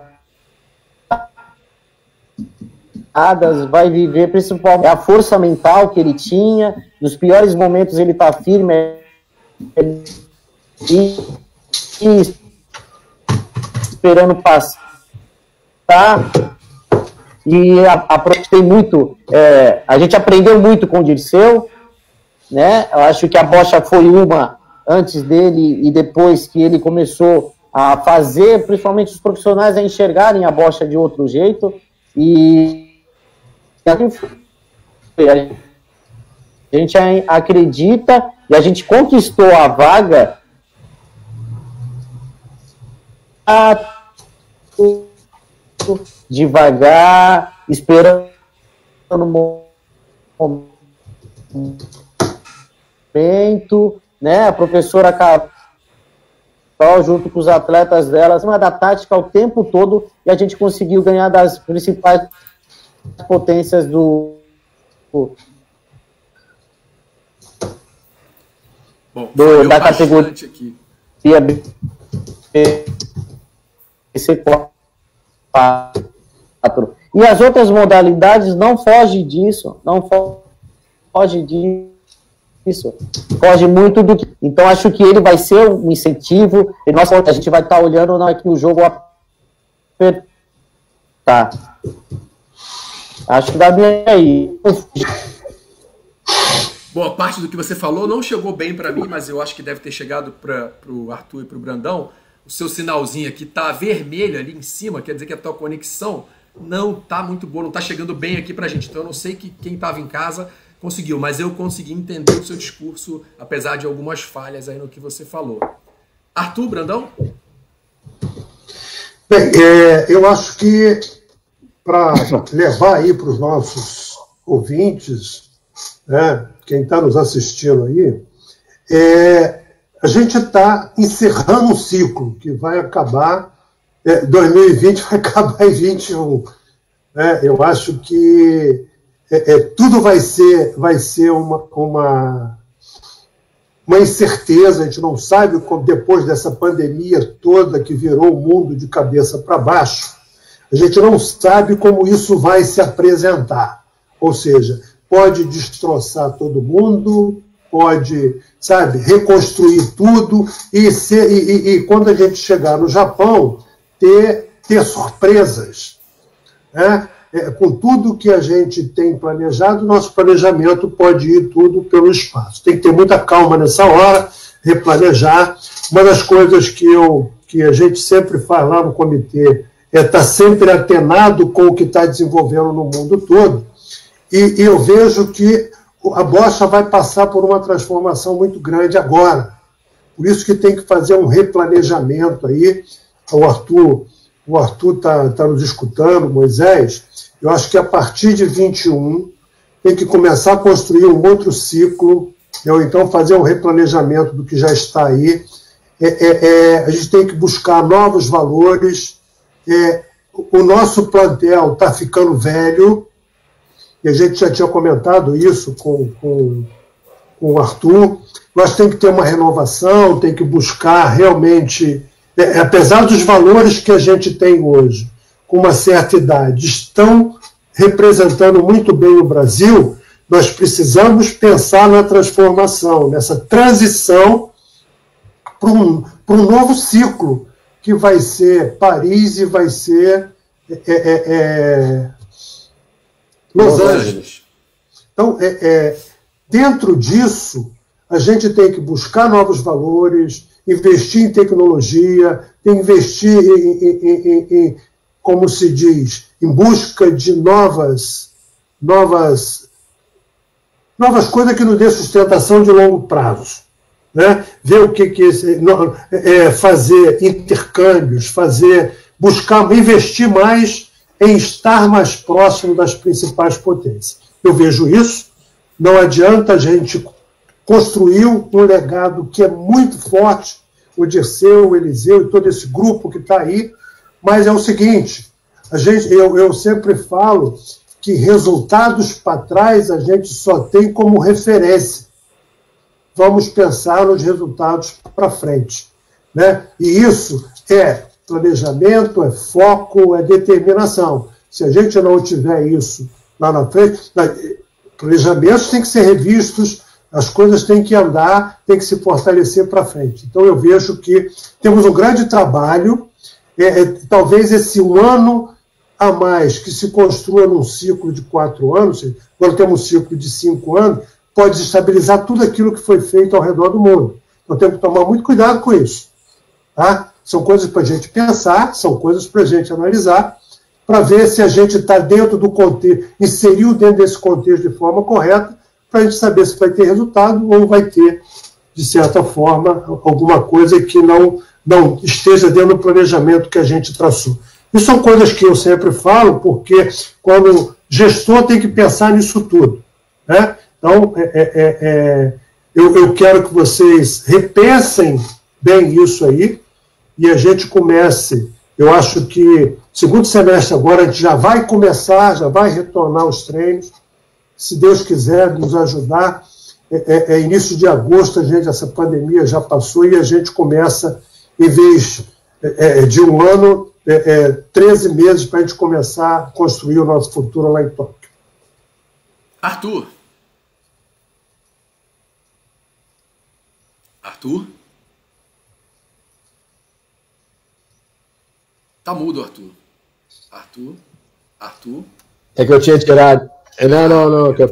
vai viver principalmente a força mental que ele tinha. Nos piores momentos ele está firme e esperando passar. E aproveitei muito, a gente aprendeu muito com o Dirceu, né? Eu acho que a bocha foi uma antes dele e depois que ele começou a fazer, principalmente os profissionais, a enxergarem a bocha de outro jeito, e a gente acredita e a gente conquistou a vaga devagar, esperando o momento, né? A professora Carol, junto com os atletas dela, acima da tática o tempo todo, e a gente conseguiu ganhar das principais potências da categoria aqui. BC4. E as outras modalidades não fogem disso, não foge disso. isso. Foge muito do que... Então, acho que ele vai ser um incentivo, e nós, a gente vai estar olhando na hora que o jogo apertar. Acho que dá bem aí. Boa parte do que você falou não chegou bem para mim, mas eu acho que deve ter chegado para o Arthur e para o Brandão. O seu sinalzinho aqui tá vermelho ali em cima, quer dizer que a tua conexão não tá muito boa, não tá chegando bem aqui pra gente. Então eu não sei que quem estava em casa conseguiu, mas eu consegui entender o seu discurso, apesar de algumas falhas aí no que você falou. Arthur, Brandão? Bem, eu acho que para levar aí para os nossos ouvintes, né, quem está nos assistindo aí, a gente está encerrando um ciclo que vai acabar, 2020 vai acabar em 2021. Eu acho que tudo vai ser uma incerteza, a gente não sabe como, depois dessa pandemia toda que virou o mundo de cabeça para baixo, a gente não sabe como isso vai se apresentar. Ou seja, pode destroçar todo mundo, pode, sabe, reconstruir tudo e quando a gente chegar no Japão, ter surpresas, né? Com tudo que a gente tem planejado, nosso planejamento pode ir tudo pelo espaço. Tem que ter muita calma nessa hora, replanejar. Uma das coisas que a gente sempre faz lá no comitê é estar sempre atenado com o que está desenvolvendo no mundo todo. E eu vejo que a bocha vai passar por uma transformação muito grande agora. Por isso que tem que fazer um replanejamento aí. O Arthur está nos escutando, Moisés. Eu acho que a partir de 21 tem que começar a construir um outro ciclo, ou então fazer um replanejamento do que já está aí. A gente tem que buscar novos valores. O nosso plantel está ficando velho, e a gente já tinha comentado isso com o Arthur. Nós temos que ter uma renovação, tem que buscar realmente, apesar dos valores que a gente tem hoje, com uma certa idade, estão representando muito bem o Brasil, nós precisamos pensar na transformação, nessa transição para um novo ciclo, que vai ser Paris e vai ser Los Angeles. Então, dentro disso, a gente tem que buscar novos valores, investir em tecnologia, tem que investir em como se diz, em busca de novas coisas que nos dê sustentação de longo prazo. Né? Ver o que fazer intercâmbios, investir mais em estar mais próximo das principais potências. Eu vejo isso. Não adianta a gente construir um legado que é muito forte, o Dirceu, o Eliseu e todo esse grupo que está aí, mas é o seguinte, eu sempre falo que resultados para trás a gente só tem como referência. Vamos pensar nos resultados para frente. Né? E isso é planejamento, é foco, é determinação. Se a gente não tiver isso lá na frente, planejamentos têm que ser revistos, as coisas têm que andar, têm que se fortalecer para frente. Então eu vejo que temos um grande trabalho, talvez esse ano a mais que se construa num ciclo de 4 anos, agora temos um ciclo de 5 anos, pode desestabilizar tudo aquilo que foi feito ao redor do mundo. Então temos que tomar muito cuidado com isso. Tá? São coisas para a gente pensar, são coisas para a gente analisar, para ver se a gente está dentro do contexto, inseriu dentro desse contexto de forma correta, para a gente saber se vai ter resultado ou vai ter, de certa forma, alguma coisa que não esteja dentro do planejamento que a gente traçou. Isso são coisas que eu sempre falo, porque quando gestor tem que pensar nisso tudo. Né? Então, eu quero que vocês repensem bem isso aí e a gente comece. Eu acho que segundo semestre agora a gente já vai começar, já vai retornar os treinos. Se Deus quiser nos ajudar, início de agosto, essa pandemia já passou e a gente começa, em vez de um ano, 13 meses para a gente começar a construir o nosso futuro lá em Tóquio. Arthur. Arthur? Tá mudo, Arthur. Arthur? É que eu tinha tirado. Não, que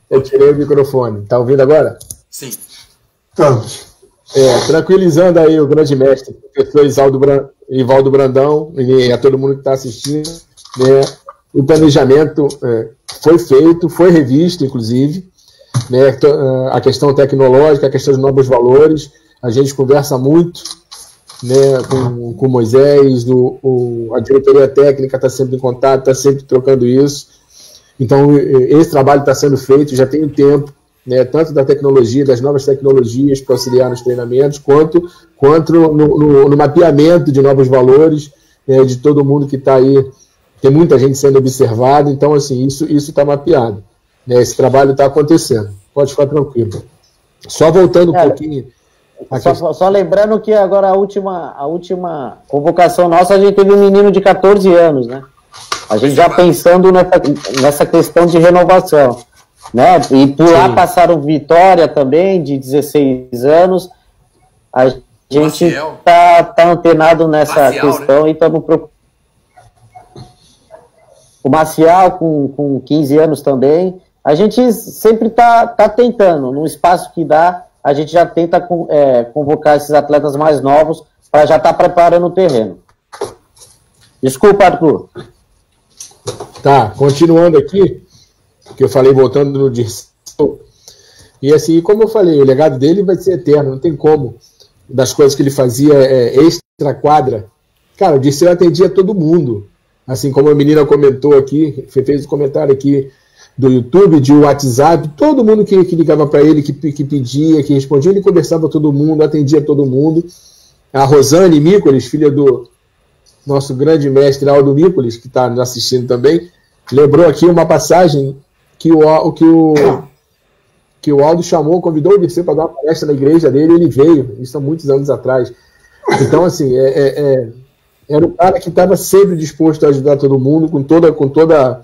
eu tirei o microfone. Tá ouvindo agora? Sim. Estamos. Tranquilizando aí o grande mestre, o professor Ivaldo Brandão, e a todo mundo que está assistindo, né? O planejamento foi feito, foi revisto, inclusive, né? A questão tecnológica, a questão de novos valores, a gente conversa muito, né, com Moisés, a diretoria técnica está sempre em contato, está sempre trocando isso. Então, esse trabalho está sendo feito, já tem um tempo, né, tanto da tecnologia, das novas tecnologias para auxiliar nos treinamentos, quanto no mapeamento de novos valores, né, de todo mundo que está aí. Tem muita gente sendo observada, então, assim, isso está mapeado, né, esse trabalho está acontecendo. Pode ficar tranquilo. Só voltando um pouquinho... Só lembrando que agora a última convocação nossa, a gente teve um menino de 14 anos, né? A gente já pensando nessa questão de renovação, né? E por lá passaram Vitória também, de 16 anos. A gente tá antenado nessa questão, né? E estamos preocupados. O Maciel, com 15 anos também. A gente sempre tá tentando, no espaço que dá, a gente já tenta convocar esses atletas mais novos para já estar preparando o terreno. Desculpa, Arthur. Tá, continuando aqui, que eu falei, voltando no Dirceu. E assim, como eu falei, o legado dele vai ser eterno, não tem como. Das coisas que ele fazia extra-quadra. Cara, o Dirceu atendia todo mundo. Assim como a menina comentou aqui, fez um comentário aqui do YouTube, de WhatsApp, todo mundo que ligava para ele, que pedia, que respondia, ele conversava com todo mundo, atendia todo mundo. A Rosane Mícolis, filha do nosso grande mestre Aldo Mícolis, que está nos assistindo também, lembrou aqui uma passagem que o Aldo chamou, convidou o Dirceu para dar uma palestra na igreja dele, e ele veio, isso há muitos anos atrás. Então, assim, era um cara que estava sempre disposto a ajudar todo mundo, com toda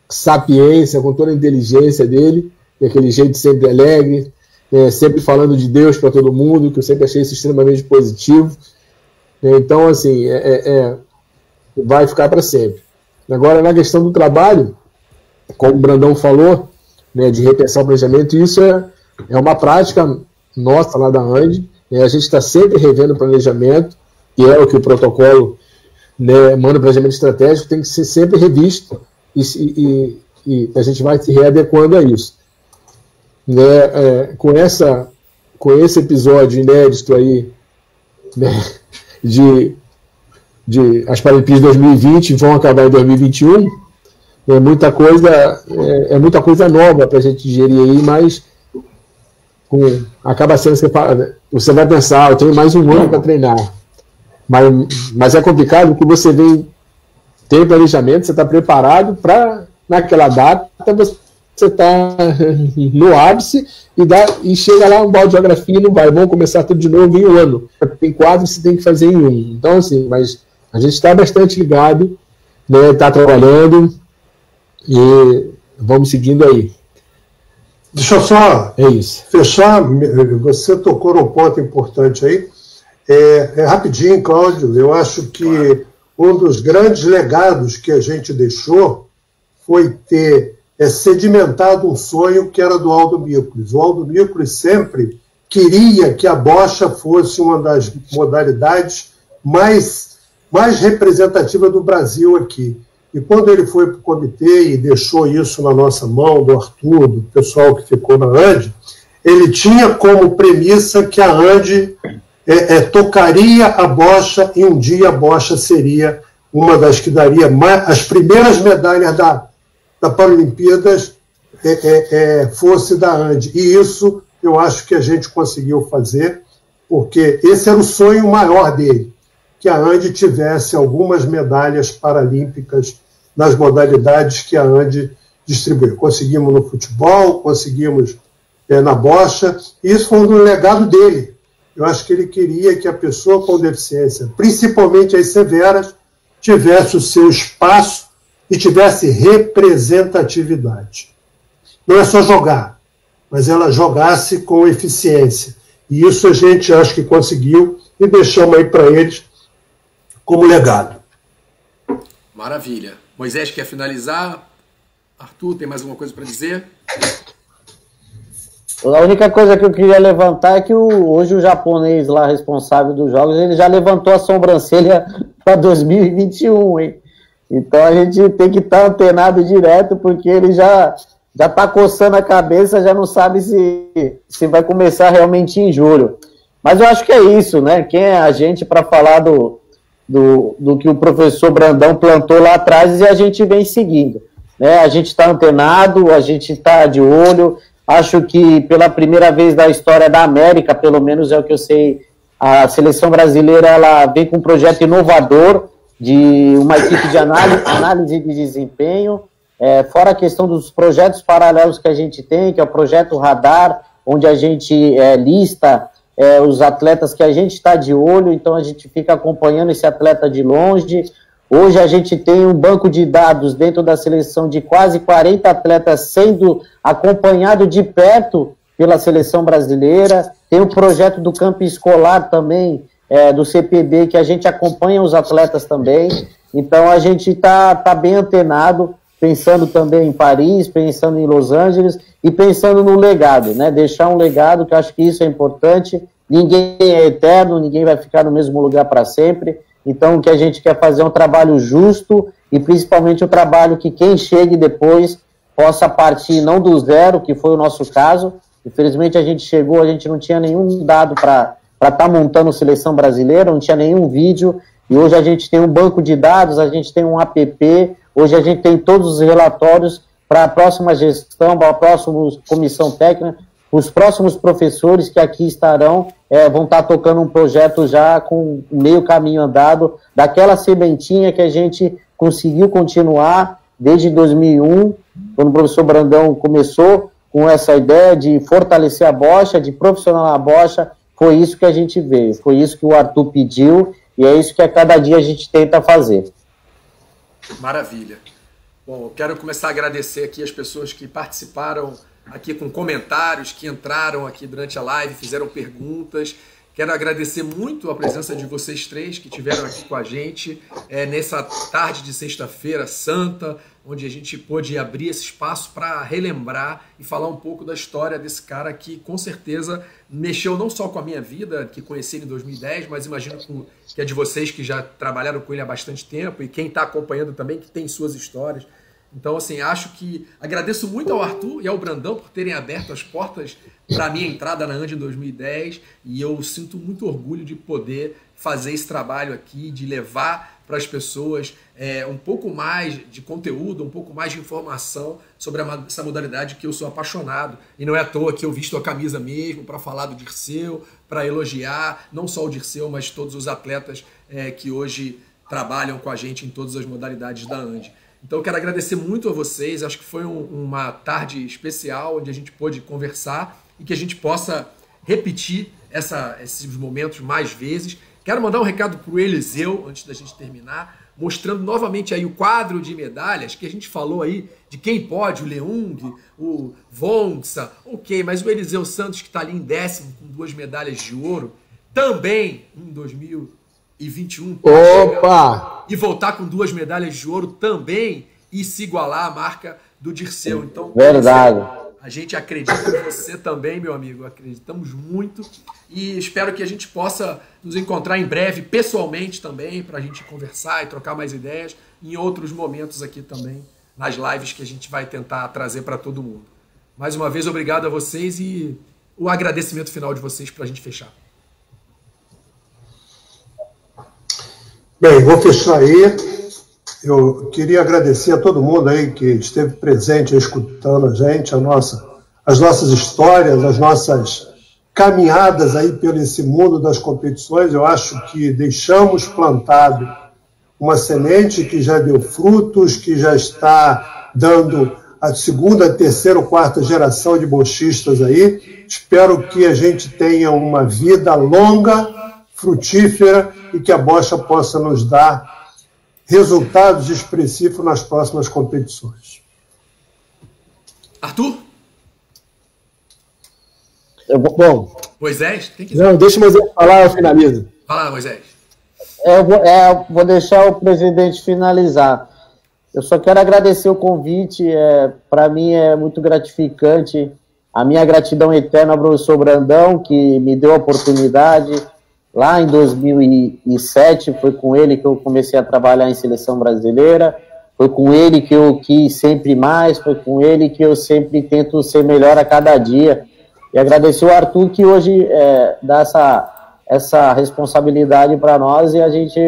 sapiência, com toda a inteligência dele, e aquele jeito sempre alegre, sempre falando de Deus para todo mundo, que eu sempre achei isso extremamente positivo. Então, assim, vai ficar para sempre. Agora, na questão do trabalho, como o Brandão falou, né, de repensar o planejamento, isso é uma prática nossa lá da ANDE, a gente está sempre revendo o planejamento, que é o que o protocolo, né, manda o planejamento estratégico, tem que ser sempre revisto, e a gente vai se readequando a isso. Né, com esse episódio inédito aí, né, as Paralimpíadas de 2020 vão acabar em 2021, é muita coisa nova para a gente digerir aí, mas acaba sendo separado. Você vai pensar, eu tenho mais um ano para treinar, mas é complicado porque você tem planejamento, você está preparado para, naquela data, você está no ápice e chega lá um balde de geografia e não vai. Vamos começar tudo de novo em um ano. Tem 4, você tem que fazer em 1. Então, assim, mas a gente está bastante ligado, né, está trabalhando e vamos seguindo aí. Deixa eu só fechar. Você tocou num ponto importante aí. Rapidinho, Cláudio. Eu acho que um dos grandes legados que a gente deixou foi ter sedimentado um sonho que era do Aldo Mícolis. O Aldo Mícolis sempre queria que a bocha fosse uma das modalidades mais representativas do Brasil aqui. E quando ele foi para o comitê e deixou isso na nossa mão, do Arthur, do pessoal que ficou na ANDE, ele tinha como premissa que a ANDE tocaria a bocha e um dia a bocha seria uma das que daria as primeiras medalhas da Paralimpíadas fosse da ANDE. E isso eu acho que a gente conseguiu fazer, porque esse era o sonho maior dele, que a ANDE tivesse algumas medalhas paralímpicas nas modalidades que a ANDE distribuiu. Conseguimos no futebol, conseguimos na bocha, e isso foi um legado dele. Eu acho que ele queria que a pessoa com deficiência, principalmente as severas, tivesse o seu espaço e tivesse representatividade. Não é só jogar, mas ela jogasse com eficiência. E isso a gente acho que conseguiu e deixamos aí para eles como legado. Maravilha. Moisés, quer finalizar? Arthur, tem mais alguma coisa para dizer? A única coisa que eu queria levantar é que hoje o japonês lá responsável dos jogos, ele já levantou a sobrancelha para 2021, hein? Então a gente tem que estar antenado direto, porque ele já está coçando a cabeça, já não sabe se vai começar realmente em julho. Mas eu acho que é isso, né? Quem é a gente para falar do que o professor Brandão plantou lá atrás e a gente vem seguindo, né? A gente está antenado, a gente está de olho. Acho que pela primeira vez da história da América, pelo menos é o que eu sei, a seleção brasileira ela vem com um projeto inovador de uma equipe de análise de desempenho, fora a questão dos projetos paralelos que a gente tem, que é o projeto Radar, onde a gente lista os atletas que a gente está de olho, então a gente fica acompanhando esse atleta de longe. Hoje a gente tem um banco de dados dentro da seleção de quase 40 atletas sendo acompanhado de perto pela seleção brasileira. Tem o projeto do campo escolar também, do CPB, que a gente acompanha os atletas também. Então a gente está bem antenado, pensando também em Paris, pensando em Los Angeles e pensando no legado, né? Deixar um legado, que eu acho que isso é importante. Ninguém é eterno, ninguém vai ficar no mesmo lugar para sempre. Então, o que a gente quer fazer é um trabalho justo e, principalmente, um trabalho que quem chegue depois possa partir não do zero, que foi o nosso caso. Infelizmente, a gente chegou, a gente não tinha nenhum dado para estar montando seleção brasileira, não tinha nenhum vídeo, e hoje a gente tem um banco de dados, a gente tem um app, hoje a gente tem todos os relatórios para a próxima gestão, para a próxima comissão técnica, os próximos professores que aqui estarão vão estar tocando um projeto já com meio caminho andado, daquela sementinha que a gente conseguiu continuar desde 2001, quando o professor Brandão começou com essa ideia de fortalecer a bocha, de profissionalizar a bocha. Foi isso que a gente veio, foi isso que o Arthur pediu e é isso que a cada dia a gente tenta fazer. Maravilha. Bom, eu quero começar a agradecer aqui as pessoas que participaram aqui com comentários, que entraram aqui durante a live, fizeram perguntas. Quero agradecer muito a presença de vocês três que estiveram aqui com a gente nessa tarde de sexta-feira santa, onde a gente pôde abrir esse espaço para relembrar e falar um pouco da história desse cara que com certeza mexeu não só com a minha vida, que conheci ele em 2010, mas imagino que é de vocês que já trabalharam com ele há bastante tempo e quem está acompanhando também, que tem suas histórias. Então, assim, agradeço muito ao Arthur e ao Brandão por terem aberto as portas para a minha entrada na ANDE em 2010 e eu sinto muito orgulho de poder fazer esse trabalho aqui, de levar para as pessoas um pouco mais de conteúdo, um pouco mais de informação sobre essa modalidade que eu sou apaixonado. E não é à toa que eu visto a camisa mesmo para falar do Dirceu, para elogiar não só o Dirceu, mas todos os atletas que hoje trabalham com a gente em todas as modalidades da ANDE. Então eu quero agradecer muito a vocês, acho que foi uma tarde especial onde a gente pôde conversar e que a gente possa repetir esses momentos mais vezes. Quero mandar um recado para o Eliseu, antes da gente terminar, mostrando novamente aí o quadro de medalhas que a gente falou aí, de quem pode, o Leung, o Vonsa, ok, mas o Eliseu Santos que está ali em 10º com 2 medalhas de ouro, também em 2021 Opa! E voltar com 2 medalhas de ouro também e se igualar à marca do Dirceu. Então, verdade. A gente acredita em você também, meu amigo. Acreditamos muito e espero que a gente possa nos encontrar em breve, pessoalmente também, para a gente conversar e trocar mais ideias em outros momentos aqui também, nas lives que a gente vai tentar trazer para todo mundo. Mais uma vez, obrigado a vocês e o agradecimento final de vocês para a gente fechar. Bem, vou fechar aí. Eu queria agradecer a todo mundo aí que esteve presente, escutando a gente, as nossas histórias, as nossas caminhadas aí pelo esse mundo das competições. Eu acho que deixamos plantado uma semente que já deu frutos, que já está dando a 2ª, 3ª ou 4ª geração de bochistas aí. Espero que a gente tenha uma vida longa, frutífera e que a bocha possa nos dar resultados expressivos nas próximas competições. Arthur? Bom, Moisés, quem quiser. Não, deixa o Moisés falar, eu finalizo. Fala, Moisés. Eu vou deixar o presidente finalizar. Eu só quero agradecer o convite. Para mim é muito gratificante. A minha gratidão eterna ao professor Brandão, que me deu a oportunidade. Lá em 2007, foi com ele que eu comecei a trabalhar em seleção brasileira. Foi com ele que eu quis sempre mais. Foi com ele que eu sempre tento ser melhor a cada dia. E agradecer o Arthur, que hoje dá essa responsabilidade para nós, e a gente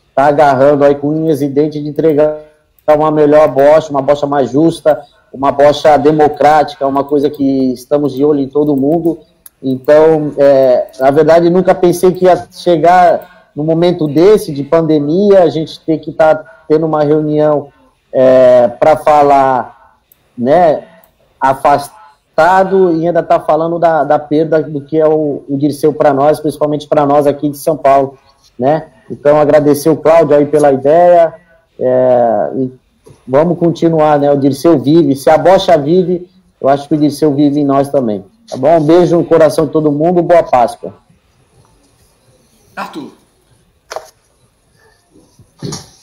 está agarrando aí com unhas e dentes de entregar uma melhor bocha, uma bocha mais justa, uma bocha democrática, uma coisa que estamos de olho em todo mundo. Então, na verdade, nunca pensei que ia chegar no momento desse, de pandemia, a gente ter que estar tendo uma reunião para falar, né, afastado, e ainda está falando da perda do que é o Dirceu para nós, principalmente para nós aqui de São Paulo, né? Então, agradecer o Cláudio aí pela ideia, e vamos continuar, né? O Dirceu vive, se a bocha vive, eu acho que o Dirceu vive em nós também, tá bom? Um beijo no coração de todo mundo, boa Páscoa. Arthur.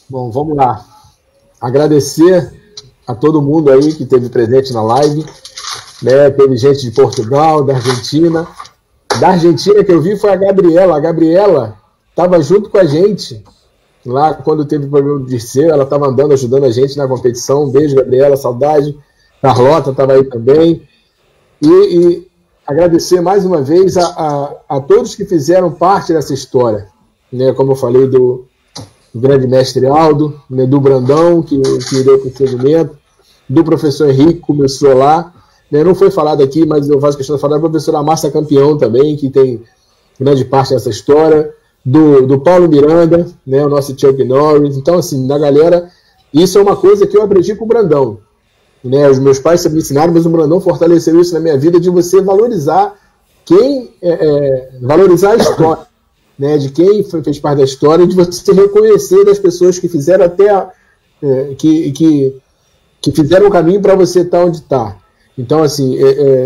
Bom, vamos lá. Agradecer a todo mundo aí que esteve presente na live, né? Teve gente de Portugal, da Argentina. Da Argentina que eu vi foi a Gabriela. A Gabriela estava junto com a gente lá quando teve o problema do Dirceu. Ela estava andando, ajudando a gente na competição. Um beijo, Gabriela, saudade. Carlota estava aí também. E agradecer mais uma vez a todos que fizeram parte dessa história, né? Como eu falei do grande mestre Aldo, né? Do Brandão, que deu prosseguimento, do professor Henrique, que começou lá. Não foi falado aqui, mas eu faço questão de falar da professora Márcia Campeão também, que tem grande parte dessa história, do Paulo Miranda, né, o nosso Chuck Norris. Então, assim, da galera, isso é uma coisa que eu aprendi com o Brandão, né? Os meus pais me ensinaram, mas o Brandão fortaleceu isso na minha vida, de você valorizar valorizar a história, né, de quem fez parte da história, de você reconhecer das pessoas que fizeram que fizeram o caminho para você estar onde está. Então, assim,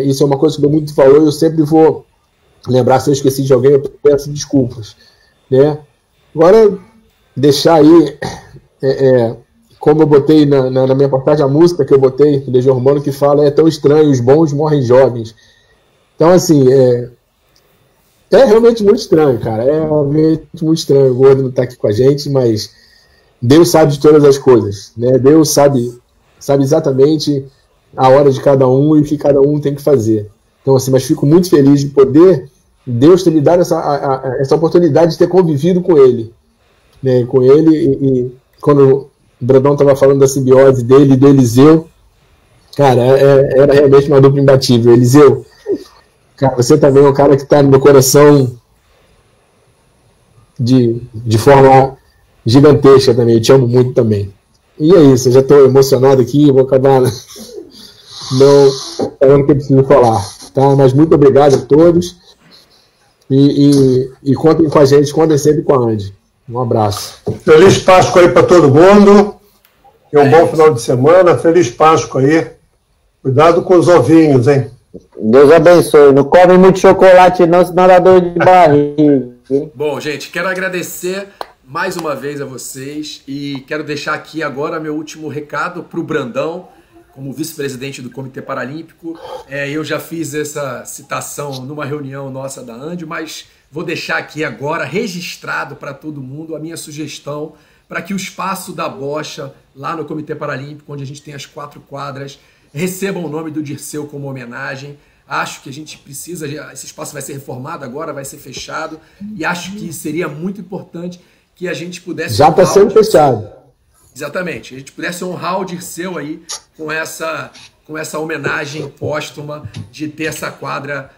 isso é uma coisa que o muito falou, e eu sempre vou lembrar. Se eu esqueci de alguém, eu peço desculpas, né? Agora, deixar aí, como eu botei na minha postagem, a música que eu botei, do Legião Urbana, que fala: é tão estranho, os bons morrem jovens. Então, assim, é realmente muito estranho, cara. É realmente muito estranho o Gordo não estar aqui com a gente, mas Deus sabe de todas as coisas, né? Deus sabe exatamente a hora de cada um e o que cada um tem que fazer. Então, assim, mas fico muito feliz de poder Deus ter me dado essa oportunidade de ter convivido com ele, né? Com ele, e quando o Brandão estava falando da simbiose dele e do Eliseu, cara, era realmente uma dupla imbatível. Eliseu, cara, você também é um cara que está no meu coração de forma gigantesca também. Eu te amo muito também. E é isso, eu já estou emocionado aqui, vou acabar não falando o que eu preciso falar, tá? Mas muito obrigado a todos, e contem com a gente, contem sempre com a Andy. Um abraço. Feliz Páscoa aí para todo mundo, e um bom final de semana. Feliz Páscoa aí. Cuidado com os ovinhos, hein? Deus abençoe. Não come muito chocolate não, senão dá dor de barriga. Bom, gente, quero agradecer mais uma vez a vocês, e quero deixar aqui agora meu último recado para o Brandão, como vice-presidente do Comitê Paralímpico. Eu já fiz essa citação numa reunião nossa da Andy, mas vou deixar aqui agora registrado para todo mundo a minha sugestão para que o espaço da bocha lá no Comitê Paralímpico, onde a gente tem as 4 quadras, receba o nome do Dirceu como homenagem. Acho que a gente precisa, esse espaço vai ser reformado agora, vai ser fechado, e acho que seria muito importante que a gente pudesse... Já está sendo fechado. Exatamente, a gente pudesse honrar o Dirceu aí com essa homenagem póstuma de ter essa quadra,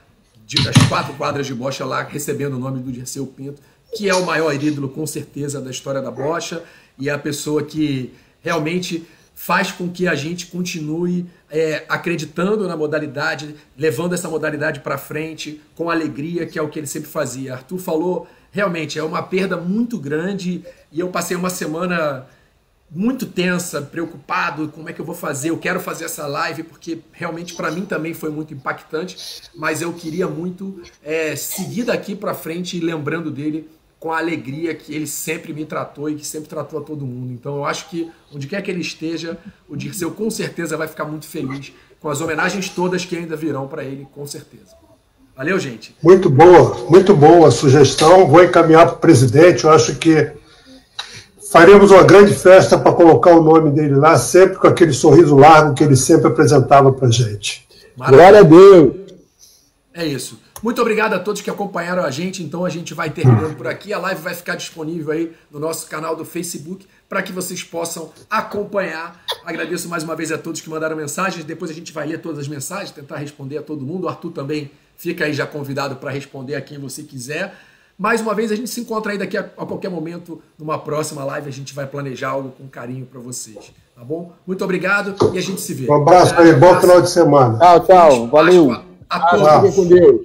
as 4 quadras de bocha lá, recebendo o nome do Dirceu Pinto, que é o maior ídolo, com certeza, da história da bocha, e é a pessoa que realmente faz com que a gente continue acreditando na modalidade, levando essa modalidade para frente com alegria, que é o que ele sempre fazia. Arthur falou, realmente, é uma perda muito grande, e eu passei uma semana muito tensa, preocupado, como é que eu vou fazer, eu quero fazer essa live, porque realmente para mim também foi muito impactante, mas eu queria muito seguir daqui para frente e lembrando dele com a alegria que ele sempre me tratou e que sempre tratou a todo mundo. Então eu acho que onde quer que ele esteja, o Dirceu com certeza vai ficar muito feliz com as homenagens todas que ainda virão para ele, com certeza. Valeu, gente. Muito boa a sugestão. Vou encaminhar para o presidente. Eu acho que faremos uma grande festa para colocar o nome dele lá, sempre com aquele sorriso largo que ele sempre apresentava para a gente. Glória a Deus. É isso. Muito obrigado a todos que acompanharam a gente. Então a gente vai terminando por aqui. A live vai ficar disponível aí no nosso canal do Facebook para que vocês possam acompanhar. Agradeço mais uma vez a todos que mandaram mensagens. Depois a gente vai ler todas as mensagens, tentar responder a todo mundo. O Arthur também fica aí já convidado para responder a quem você quiser. Mais uma vez, a gente se encontra aí daqui a qualquer momento, numa próxima live. A gente vai planejar algo com carinho para vocês. Tá bom? Muito obrigado e a gente se vê. Um abraço aí, bom final de semana. Tchau, tchau. Valeu. A todos. Fica com Deus.